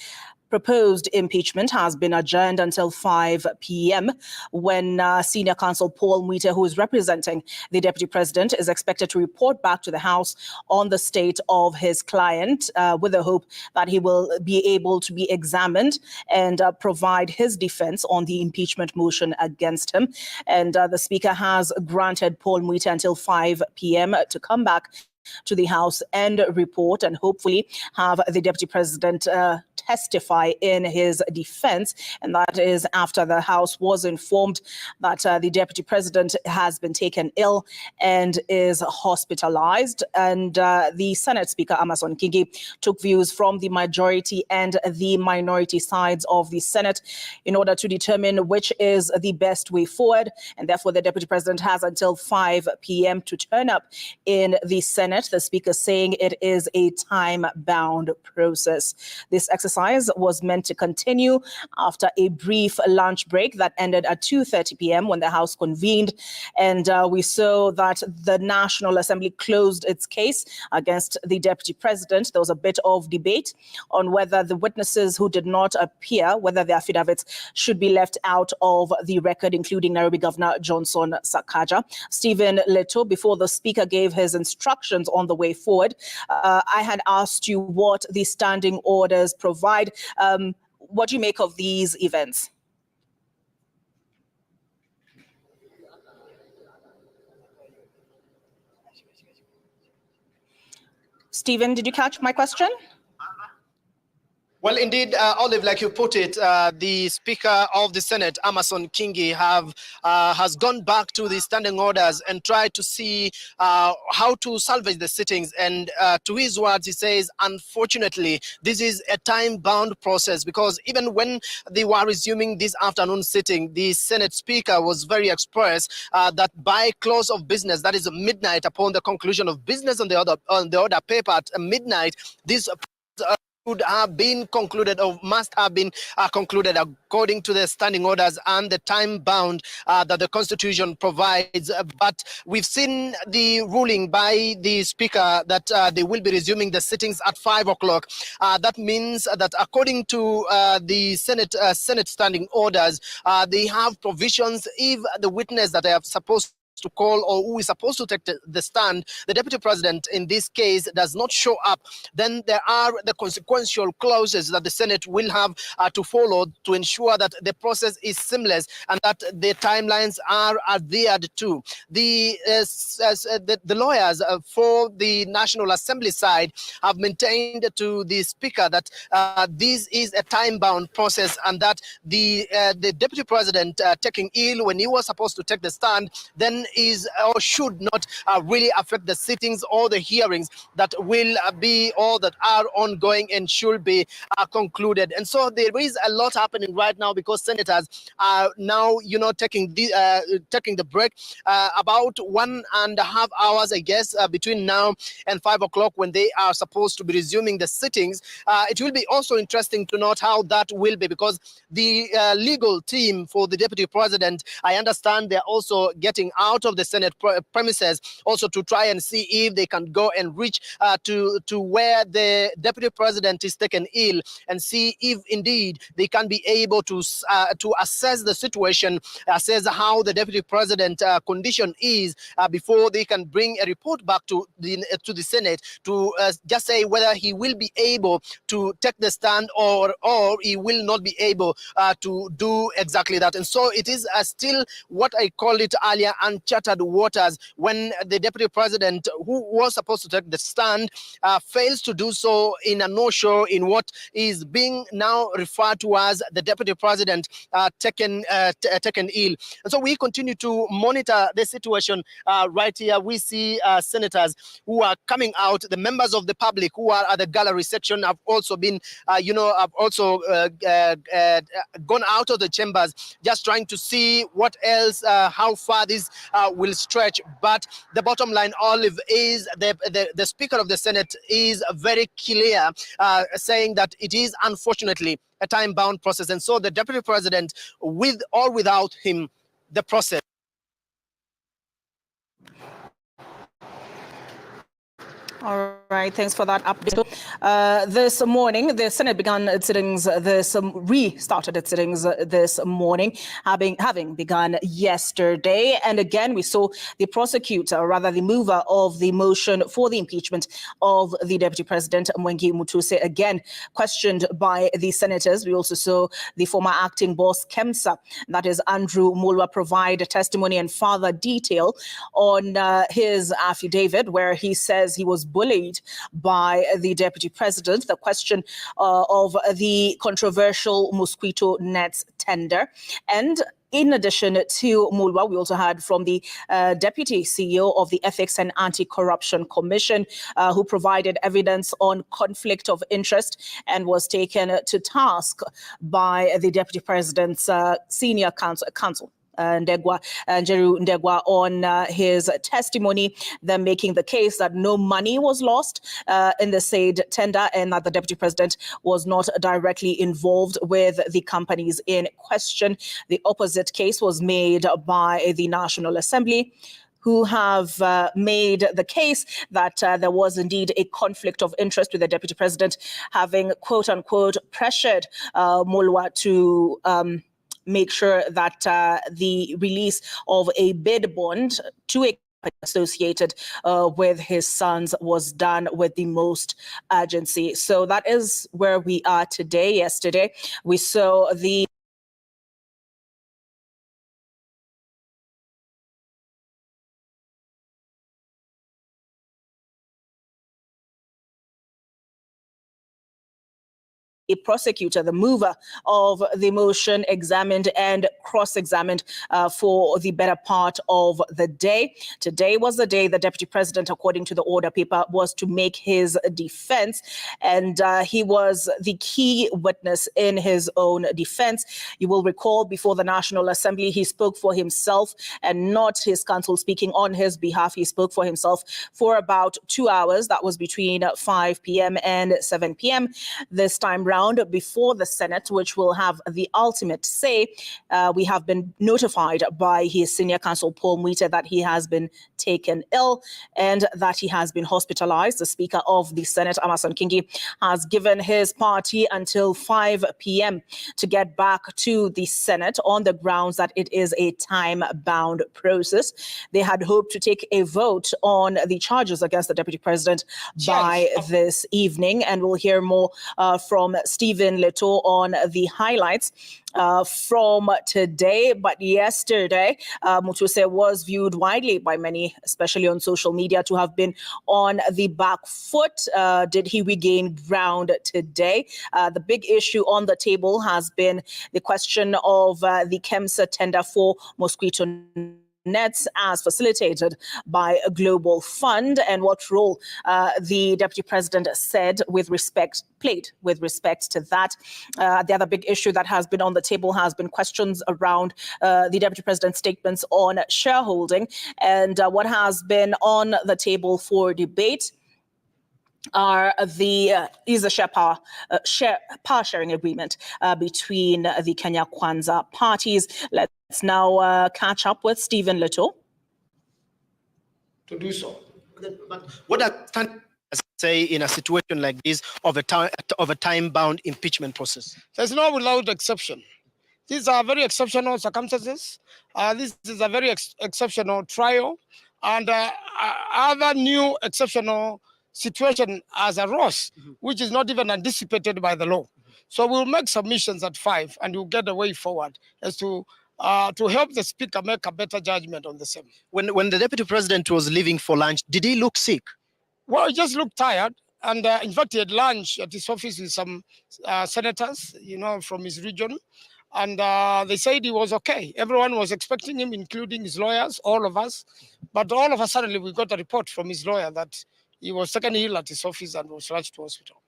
proposed impeachment has been adjourned until 5 p.m. when Senior Counsel Paul Mwite, who is representing the Deputy President, is expected to report back to the House on the state of his client with the hope that he will be able to be examined and provide his defense on the impeachment motion against him. And the Speaker has granted Paul Mwite until 5 p.m. to come back to the House and report, and hopefully have the Deputy President testify in his defense. And that is after the House was informed that the Deputy President has been taken ill and is hospitalized. And the Senate Speaker Amason Kingi took views from the majority and the minority sides of the Senate in order to determine which is the best way forward. And therefore, the Deputy President has until 5 p.m. to turn up in the Senate Senate, the Speaker saying it is a time-bound process. This exercise was meant to continue after a brief lunch break that ended at 2:30 p.m. when the House convened. And we saw that the National Assembly closed its case against the Deputy President. There was a bit of debate on whether the witnesses who did not appear, whether their affidavits should be left out of the record, including Nairobi Governor Johnson Sakaja. Stephen Leto, before the Speaker gave his instructions on the way forward, I had asked you what the standing orders provide. What do you make of these events? Stephen, did you catch my question? Well, indeed, Olive, like you put it, the Speaker of the Senate, Amason Kingi, has gone back to the standing orders and tried to see how to salvage the sittings. And to his words, he says, unfortunately, this is a time-bound process, because even when they were resuming this afternoon sitting, the Senate Speaker was very express that by close of business, that is midnight, upon the conclusion of business on the order paper at midnight, this would have been concluded, or must have been concluded, according to the standing orders and the time bound that the Constitution provides. But we've seen the ruling by the Speaker that they will be resuming the sittings at 5 o'clock. That means that according to the Senate standing orders, they have provisions if the witness that they are supposed to call, or who is supposed to take the stand, the Deputy President in this case does not show up, then there are the consequential clauses that the Senate will have to follow to ensure that the process is seamless and that the timelines are adhered to. The lawyers for the National Assembly side have maintained to the Speaker that this is a time-bound process, and that the Deputy President taking ill when he was supposed to take the stand then is or should not really affect the sittings or the hearings that will be or that are ongoing and should be concluded. And so there is a lot happening right now, because senators are now, taking the break about 1.5 hours, I guess, between now and 5 o'clock, when they are supposed to be resuming the sittings. It will be also interesting to note how that will be, because the legal team for the Deputy President, I understand they're also getting out of the Senate premises also to try and see if they can go and reach to where the Deputy President is taken ill, and see if indeed they can be able to assess the situation, assess how the Deputy President condition is before they can bring a report back to the Senate to just say whether he will be able to take the stand or he will not be able to do exactly that. And so it is still what I called it earlier, uncharted waters, when the Deputy President, who was supposed to take the stand, fails to do so in a no-show, in what is being now referred to as the Deputy President taken ill. And so we continue to monitor the situation right here. We see senators who are coming out. The members of the public who are at the gallery section have also been, have also gone out of the chambers, just trying to see what else, how far this will stretch. But the bottom line, Olive, is the Speaker of the Senate is very clear, saying that it is unfortunately a time-bound process. And so the Deputy President, with or without him, the process. All right, thanks for that update. This morning, the Senate began its sittings. Restarted its sittings this morning, having begun yesterday. And again, we saw the prosecutor, rather the mover of the motion for the impeachment of the Deputy President, Mwengi Mutuse, again questioned by the senators. We also saw the former acting boss, KEMSA, that is Andrew Mulwa, provide testimony and further detail on his affidavit, where he says he was bullied by the Deputy President, the question of the controversial mosquito nets tender. And in addition to Mulwa, we also heard from the Deputy CEO of the Ethics and Anti-Corruption Commission, who provided evidence on conflict of interest and was taken to task by the Deputy President's senior counsel. Njeru Ndegwa on his testimony, then making the case that no money was lost in the said tender and that the Deputy President was not directly involved with the companies in question. The opposite case was made by the National Assembly, who have made the case that there was indeed a conflict of interest with the Deputy President, having, quote unquote, pressured Mulwa to make sure that the release of a bid bond to a associated with his sons was done with the most urgency. So that is where we are today. Yesterday, we saw the a prosecutor, the mover of the motion, examined and cross-examined for the better part of the day. Today was the day the Deputy President, according to the order paper, was to make his defense, and he was the key witness in his own defense. You will recall before the National Assembly, he spoke for himself and not his counsel speaking on his behalf. He spoke for himself for about 2 hours. That was between 5 p.m. and 7 p.m. this time round before the Senate, which will have the ultimate say. We have been notified by his senior counsel, Paul Mwite, that he has been taken ill and that he has been hospitalized. The Speaker of the Senate, Amason Kingi, has given his party until 5 p.m. to get back to the Senate on the grounds that it is a time-bound process. They had hoped to take a vote on the charges against the Deputy President by this evening, and we'll hear more from Stephen Leto on the highlights from today. But yesterday, Mutuse was viewed widely by many, especially on social media, to have been on the back foot. Did he regain ground today? The big issue on the table has been the question of the KEMSA tender for mosquito nets as facilitated by a global fund, and what role the Deputy President played with respect to that. The other big issue that has been on the table has been questions around the Deputy President's statements on shareholding, and what has been on the table for debate is a power sharing agreement between the Kenya Kwanza parties. Let's now catch up with Stephen Leto to do so. But what does say in a situation like this of a time-bound impeachment process? There's no without exception. These are very exceptional circumstances. This is a very exceptional trial, and other new exceptional situation as arose, which is not even anticipated by the law. So we'll make submissions at 5, and we'll get a way forward as to help the Speaker make a better judgment on the same. When the Deputy President was leaving for lunch, did he look sick? Well, he just looked tired, and in fact, he had lunch at his office with some senators, from his region, and they said he was okay. Everyone was expecting him, including his lawyers, all of us, but all of a sudden we got a report from his lawyer that he was taken ill at his office and was rushed to hospital.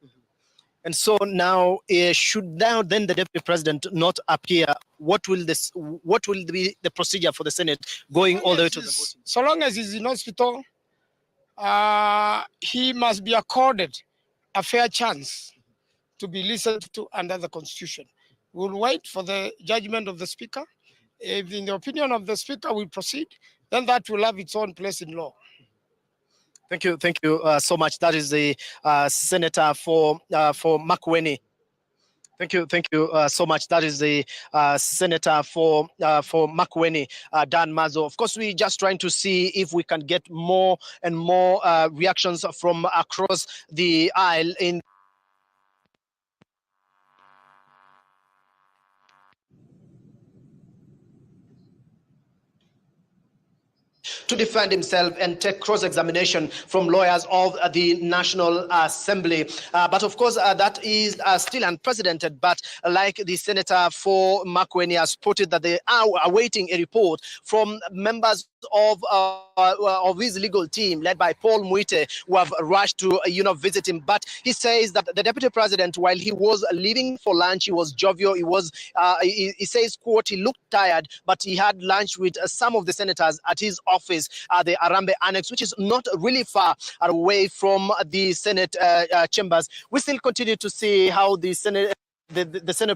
And so now, should then the Deputy President not appear, what will be the procedure for the Senate going all the way to the voting? So long as he's in hospital, he must be accorded a fair chance to be listened to under the Constitution. We'll wait for the judgment of the Speaker. If in the opinion of the Speaker we proceed, then that will have its own place in law. Thank you so much. That is the Senator for Makueni. Thank you so much. That is the Senator for Makueni, Dan Mazo. Of course, we're just trying to see if we can get more and more reactions from across the aisle in. To defend himself and take cross-examination from lawyers of the National Assembly. But of course, that is still unprecedented. But like the Senator for Makueni has put it, that they are awaiting a report from members of his legal team, led by Paul Muite, who have rushed to visit him. But he says that the deputy president, while he was leaving for lunch, he was jovial. He says, quote, he looked tired, but he had lunch with some of the senators at his office, the Arambe Annex, which is not really far away from the Senate chambers. We still continue to see how the Senate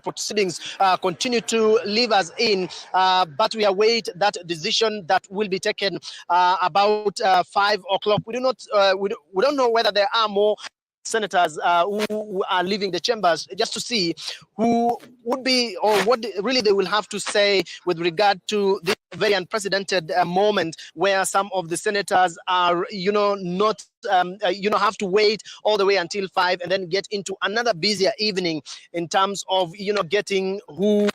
proceedings continue to leave us in, but we await that decision that will be taken about 5 o'clock. We don't know whether there are more senators who are leaving the chambers, just to see who would be or what really they will have to say with regard to this very unprecedented moment where some of the senators are, not, have to wait all the way until 5 and then get into another busier evening in terms of, getting who.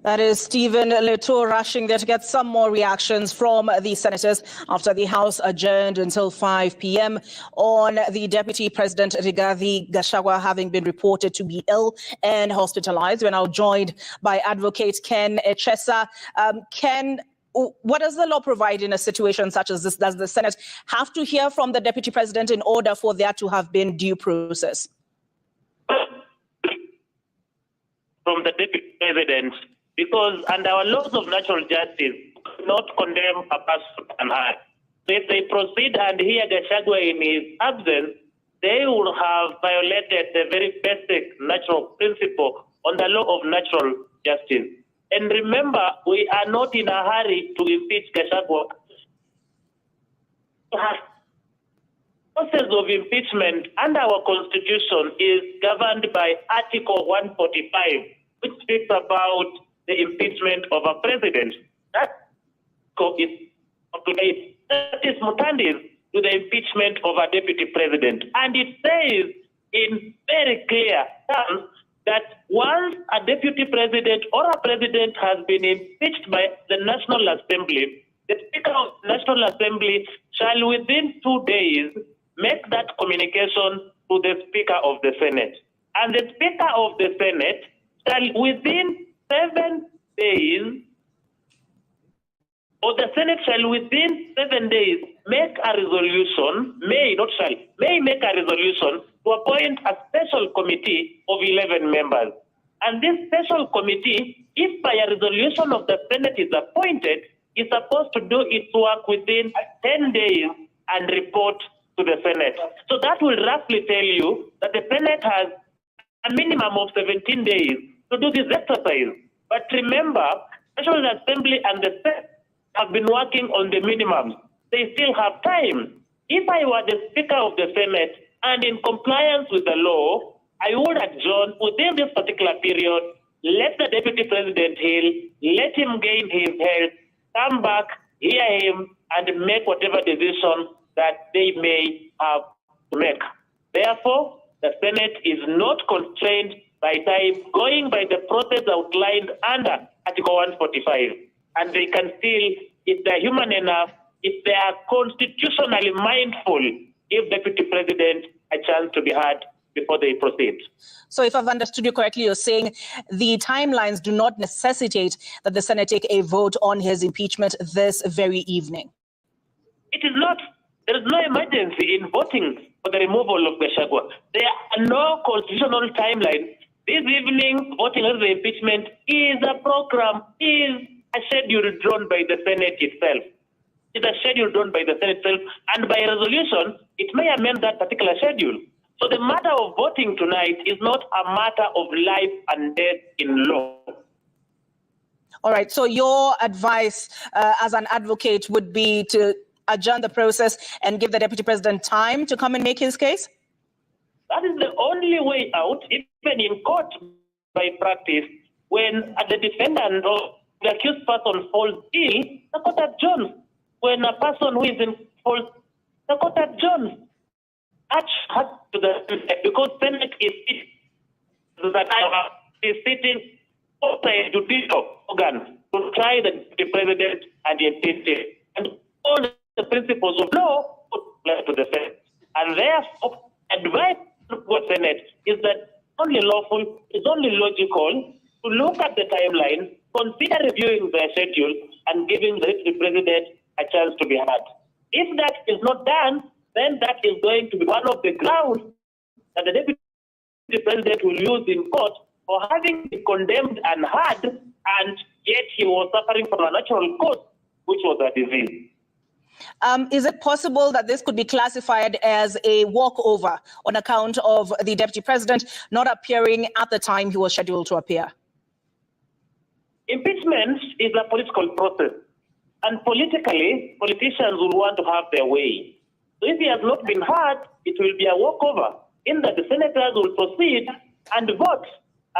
That is Stephen Leto rushing there to get some more reactions from the senators after the House adjourned until 5 p.m. on the Deputy President Rigathi Gachagua having been reported to be ill and hospitalized. We're now joined by Advocate Ken Echesa. Ken, what does the law provide in a situation such as this? Does the Senate have to hear from the Deputy President in order for there to have been due process? From the Deputy President, because under our laws of natural justice, not condemn a person and hire. So if they proceed and hear Gachagua in his absence, they will have violated the very basic natural principle on the law of natural justice. And remember, we are not in a hurry to impeach Gachagua. The process of impeachment under our constitution is governed by Article 145, which speaks about the impeachment of a president. That is mutandis to the impeachment of a deputy president. And it says in very clear terms that once a deputy president or a president has been impeached by the National Assembly, the Speaker of the National Assembly shall within 2 days make that communication to the Speaker of the Senate. And the Speaker of the Senate shall within 7 days, or the Senate shall within 7 days make a resolution, may make a resolution to appoint a special committee of 11 members. And this special committee, if by a resolution of the Senate is appointed, is supposed to do its work within 10 days and report to the Senate. So that will roughly tell you that the Senate has a minimum of 17 days to do this exercise. But remember, National Assembly and the Senate have been working on the minimums. They still have time. If I were the Speaker of the Senate and in compliance with the law, I would adjourn within this particular period, let the Deputy President heal, let him gain his health, come back, hear him, and make whatever decision that they may have to make. Therefore, the Senate is not constrained by time, going by the process outlined under Article 145. And they can still, if they're human enough, if they are constitutionally mindful, give Deputy President a chance to be heard before they proceed. So if I've understood you correctly, you're saying the timelines do not necessitate that the Senate take a vote on his impeachment this very evening. It is not. There is no emergency in voting for the removal of Gachagua. There are no constitutional timelines. This evening, voting on the impeachment is a program, is a schedule drawn by the Senate itself. It's a schedule drawn by the Senate itself, and by resolution, it may amend that particular schedule. So the matter of voting tonight is not a matter of life and death in law. All right, so your advice as an advocate would be to adjourn the process and give the Deputy President time to come and make his case? That is the only way out, even in court by practice. When the defendant or the accused person falls ill, the court adjourns. When a person who is in fault, the court adjourns. Because Senate is sitting outside judicial organ to try the president and the impeachment. And all the principles of law apply to the Senate. And therefore, advice to the Senate is that only lawful, it's only logical to look at the timeline, consider reviewing the schedule, and giving the president a chance to be heard. If that is not done, then that is going to be one of the grounds that the deputy president will use in court for having been condemned and heard, and yet he was suffering from a natural cause, which was a disease. Is it possible that this could be classified as a walkover on account of the deputy president not appearing at the time he was scheduled to appear? Impeachment is a political process, and politically, politicians will want to have their way. So if he has not been heard, it will be a walkover, in that the senators will proceed and vote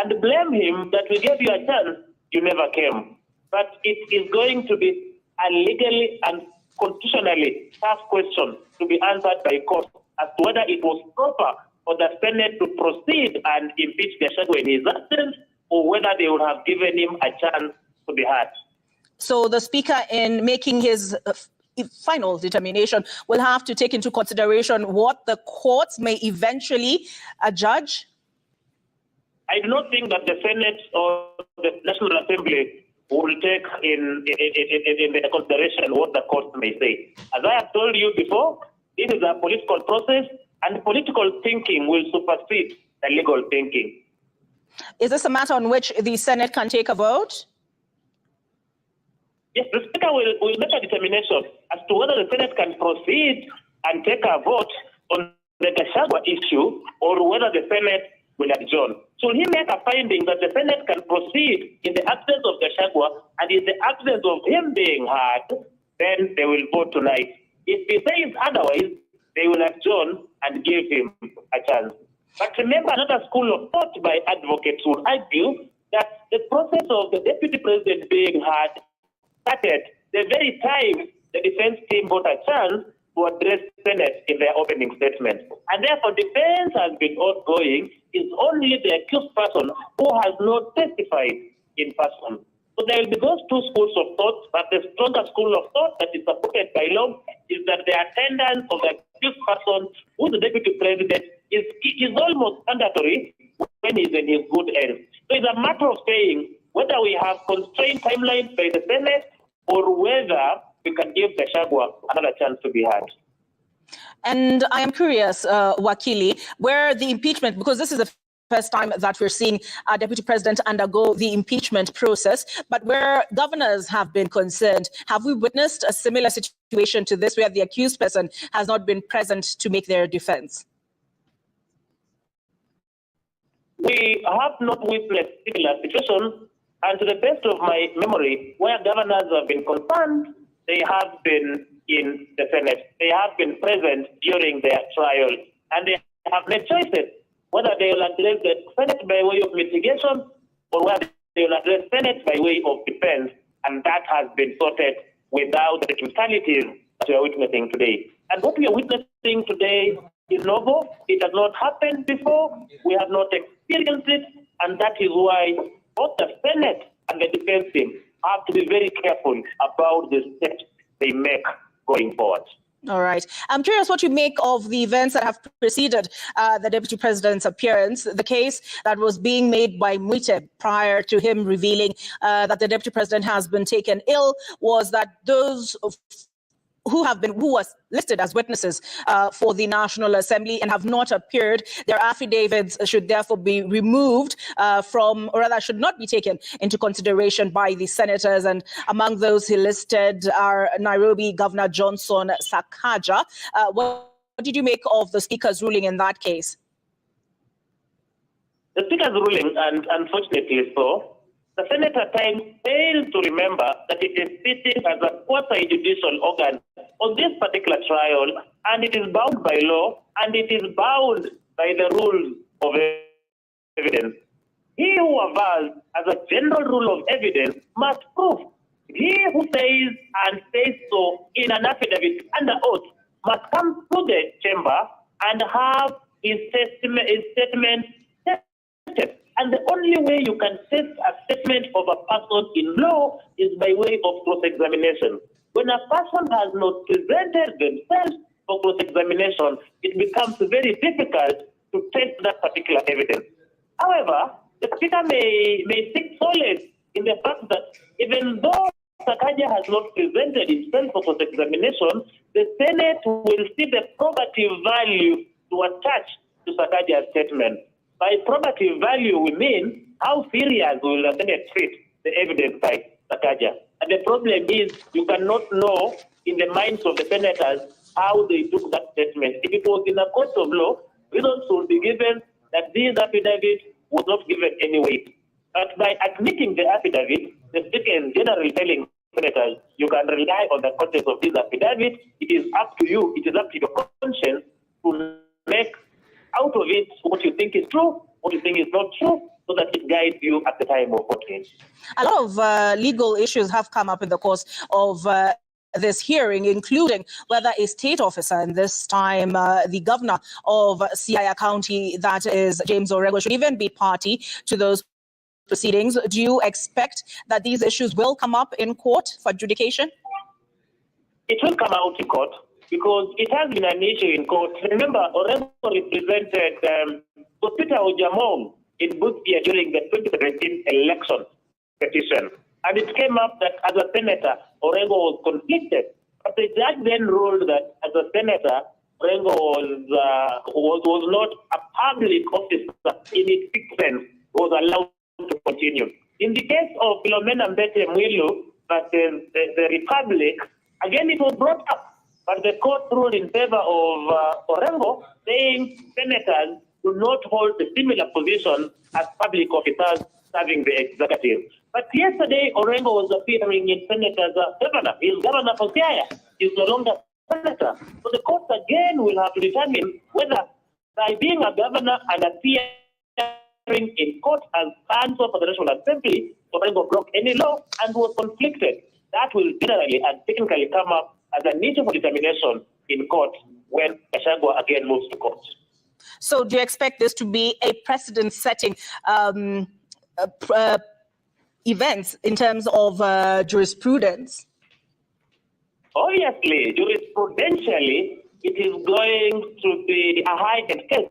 and blame him that we gave you a chance, you never came. But it is going to be a legally and constitutionally tough question to be answered by court as to whether it was proper for the Senate to proceed and impeach Gachagua in his absence, or whether they would have given him a chance to be heard. So the Speaker, in making his final determination, will have to take into consideration what the courts may eventually judge? I do not think that the Senate or the National Assembly will take in the consideration what the courts may say. As I have told you before, this is a political process, and political thinking will supersede the legal thinking. Is this a matter on which the Senate can take a vote? Yes, the Speaker will make a determination as to whether the Senate can proceed and take a vote on the Gachagua issue, or whether the Senate will adjourn. Should he make a finding that the Senate can proceed in the absence of Gachagua and in the absence of him being heard, then they will vote tonight. If he says otherwise, they will adjourn and give him a chance. But remember, another school of thought by advocates would argue that the process of the deputy president being heard started the very time the defense team got a chance to address Senate in their opening statement. And therefore, defense has been ongoing. Is only the accused person who has not testified in person. So there will be those two schools of thought, but the stronger school of thought that is supported by law is that the attendance of the accused person who is the deputy president is almost mandatory when he's in his good health. So it's a matter of saying whether we have constrained timelines by the Senate or whether we can give Gachagua another chance to be heard. And I am curious, Wakili, where the impeachment, because this is the first time that we're seeing a deputy president undergo the impeachment process, but where governors have been concerned, have we witnessed a similar situation to this where the accused person has not been present to make their defense? We have not witnessed similar situations, and to the best of my memory, where governors have been concerned, they have been in the Senate. They have been present during their trial, and they have made choices, whether they will address the Senate by way of mitigation or whether they will address Senate by way of defense, and that has been sorted without the technicalities that we are witnessing today. And what we are witnessing today is novel. It has not happened before. We have not experienced it, and that is why both the Senate and the defense team have to be very careful about the steps they make going forward. All right. I'm curious what you make of the events that have preceded the deputy president's appearance. The case that was being made by Muite prior to him revealing that the deputy president has been taken ill was that those who was listed as witnesses for the National Assembly and have not appeared, their affidavits should therefore be removed from, or rather should not be taken into consideration by the senators. And among those he listed are Nairobi Governor Johnson Sakaja. What did you make of the Speaker's ruling in that case? The Speaker's ruling, and unfortunately so, the Senate at times fails to remember that it is sitting as a quasi-judicial organ on this particular trial, and it is bound by law, and it is bound by the rules of evidence. He who avers as a general rule of evidence must prove. He who says and says so in an affidavit under oath must come to the chamber and have his statement tested. And the only way you can test a statement of a person in law is by way of cross-examination. When a person has not presented themselves for cross-examination, it becomes very difficult to test that particular evidence. However, the Speaker may seek solace in the fact that even though Sakaja has not presented himself for examination, the Senate will see the probative value to attach to Sakaja's statement. By probative value, we mean how serious will the Senate treat the evidence by Sakaja. And the problem is you cannot know in the minds of the senators how they took that statement. If it was in a court of law, reasons would be given that this affidavit was not given any weight. But by admitting the affidavit, the Speaker is generally telling senators, you can rely on the content of this affidavit. It is up to you, it is up to your conscience to make out of it what you think is true, what you think is not true, so that it guides you at the time of voting. A lot of legal issues have come up in the course of this hearing, including whether a state officer, and this time the governor of Siaya County, that is James Orengo, should even be party to those proceedings. Do you expect that these issues will come up in court for adjudication? It will come out in court because it has been an issue in court. Remember, Orengo represented Peter Ojamong in Busia during the 2017 election petition. And it came up that as a senator, Orengo was conflicted. But the judge then ruled that as a senator, Orengo was not a public officer in its fixed sense, was allowed to continue. In the case of Philomena Mbete Mwilu versus the Republic, again it was brought up, but the court ruled in favor of Orengo, saying senators do not hold a similar position as public officers serving the executive. But yesterday, Orengo was appearing in Senator's governor. He is governor for Siaya. He is no longer senator. So the court again will have to determine whether by being a governor and appearing in court as counsel for the National Assembly, Orengo broke any law and was conflicted. That will generally and technically come up as an issue for determination in court when Gachagua again moves to court. So do you expect this to be a precedent-setting events in terms of jurisprudence? Obviously, jurisprudentially, it is going to be a heightened case.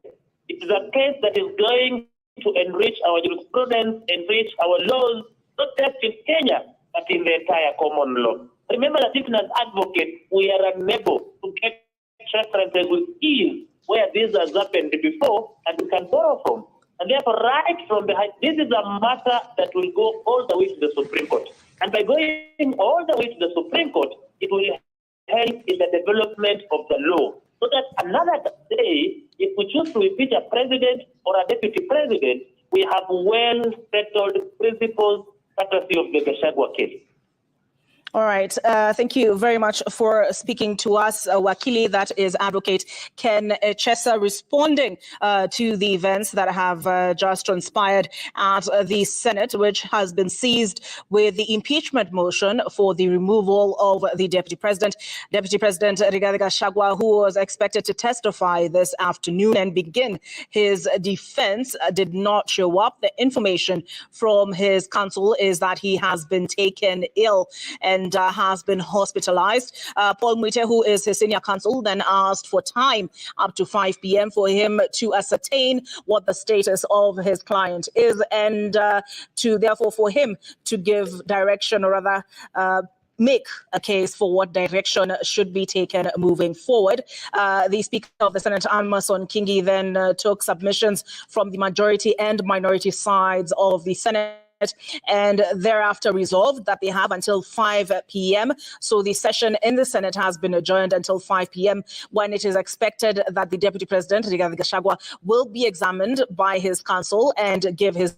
It is a case that is going to enrich our jurisprudence, enrich our laws, not just in Kenya, but in the entire common law. Remember that even as advocates, we are unable to get references with ease where this has happened before, and we can borrow from. And therefore, right from behind, this is a matter that will go all the way to the Supreme Court. And by going all the way to the Supreme Court, it will help in the development of the law. So that another day, if we choose to impeach a president or a deputy president, we have well-settled principles courtesy of the Gachagua case. All right. Thank you very much for speaking to us, Wakili. That is Advocate Ken Chesa, responding to the events that have just transpired at the Senate, which has been seized with the impeachment motion for the removal of the Deputy President. Deputy President Rigathi Gachagua, who was expected to testify this afternoon and begin his defense, did not show up. The information from his counsel is that he has been taken ill and has been hospitalized. Paul Mwite, who is his senior counsel, then asked for time up to 5 p.m. for him to ascertain what the status of his client is and therefore for him to give direction, or rather make a case for what direction should be taken moving forward. The Speaker of the Senate, Amason Kingi, then took submissions from the majority and minority sides of the Senate and thereafter resolved that they have until 5 p.m. So the session in the Senate has been adjourned until 5 p.m. when it is expected that the Deputy President, Rigathi Gachagua, will be examined by his counsel and give his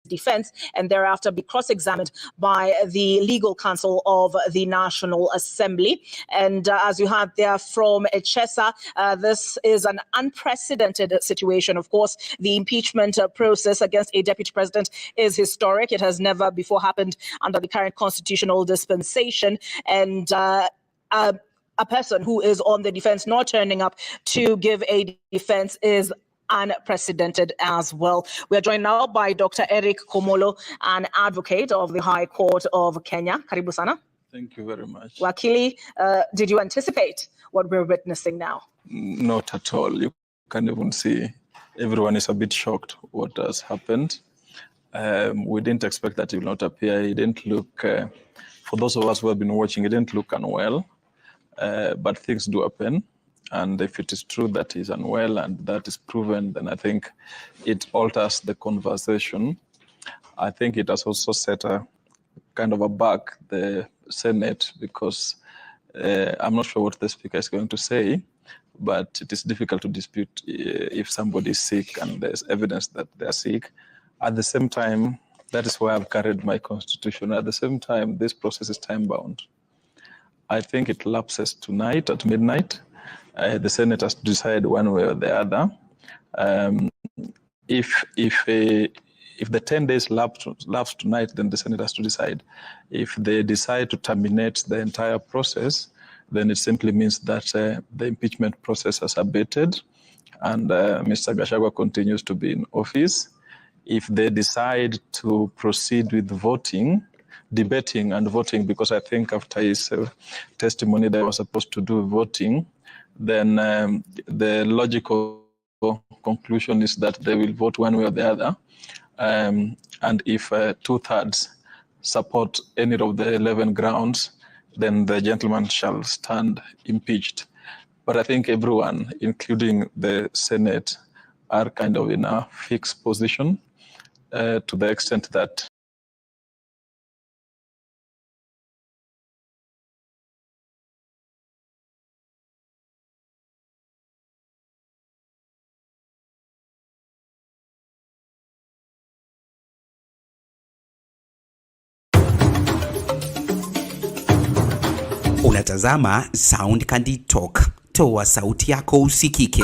defense and thereafter be cross-examined by the legal counsel of the National Assembly. And as you heard there from Chesa, this is an unprecedented situation. Of course, the impeachment process against a deputy president is historic. It has never before happened under the current constitutional dispensation. And a person who is on the defense not turning up to give a defense is unprecedented as well. We are joined now by Dr. Eric Komolo, an advocate of the High Court of Kenya. Karibu sana. Thank you very much. Wakili, did you anticipate what we're witnessing now? Not at all. You can't even see everyone is a bit shocked what has happened. We didn't expect that he will not appear. He didn't look, for those of us who have been watching, he didn't look unwell, but things do happen. And if it is true that he's unwell and that is proven, then I think it alters the conversation. I think it has also set a kind of a back the Senate, because I'm not sure what the speaker is going to say, but it is difficult to dispute if somebody is sick and there's evidence that they're sick. At the same time, that is why I've carried my constitution. At the same time, this process is time-bound. I think it lapses tonight at midnight. The Senate has to decide one way or the other. If the 10 days lapse tonight, then the Senate has to decide. If they decide to terminate the entire process, then it simply means that the impeachment process has abated and Mr. Gachagua continues to be in office. If they decide to proceed with voting, debating and voting, because I think after his testimony they were supposed to do voting, then the logical conclusion is that they will vote one way or the other. And if 2/3 support any of the 11 grounds, then the gentleman shall stand impeached. But I think everyone, including the Senate, are kind of in a fixed position to the extent that Unatazama Sound Candid Talk. Toa sauti yako usikike.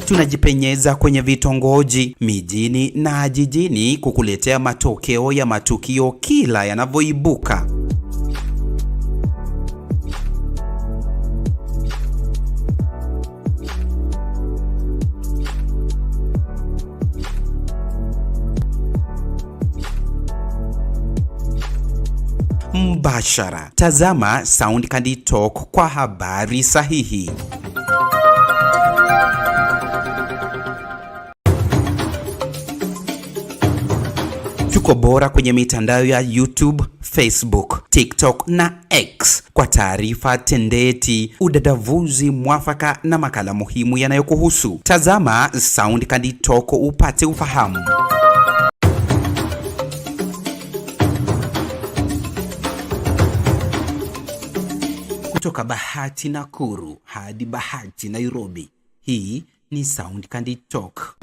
Tunajipenyeza kwenye vitongoji, mijini na jijini kukuletea matokeo ya matukio kila yanavyoibuka. Mbashara. Tazama Sound Candid Talk kwa habari sahihi. Tuko bora kwenye mitandao ya YouTube, Facebook, TikTok na X kwa taarifa tendeti, udadavuzi mwafaka na makala muhimu yanayokuhusu. Tazama Sound Candid Talk upate ufahamu. Kutoka Bahati Nakuru hadi Bahati Nairobi, hii ni Sound Candid Talk.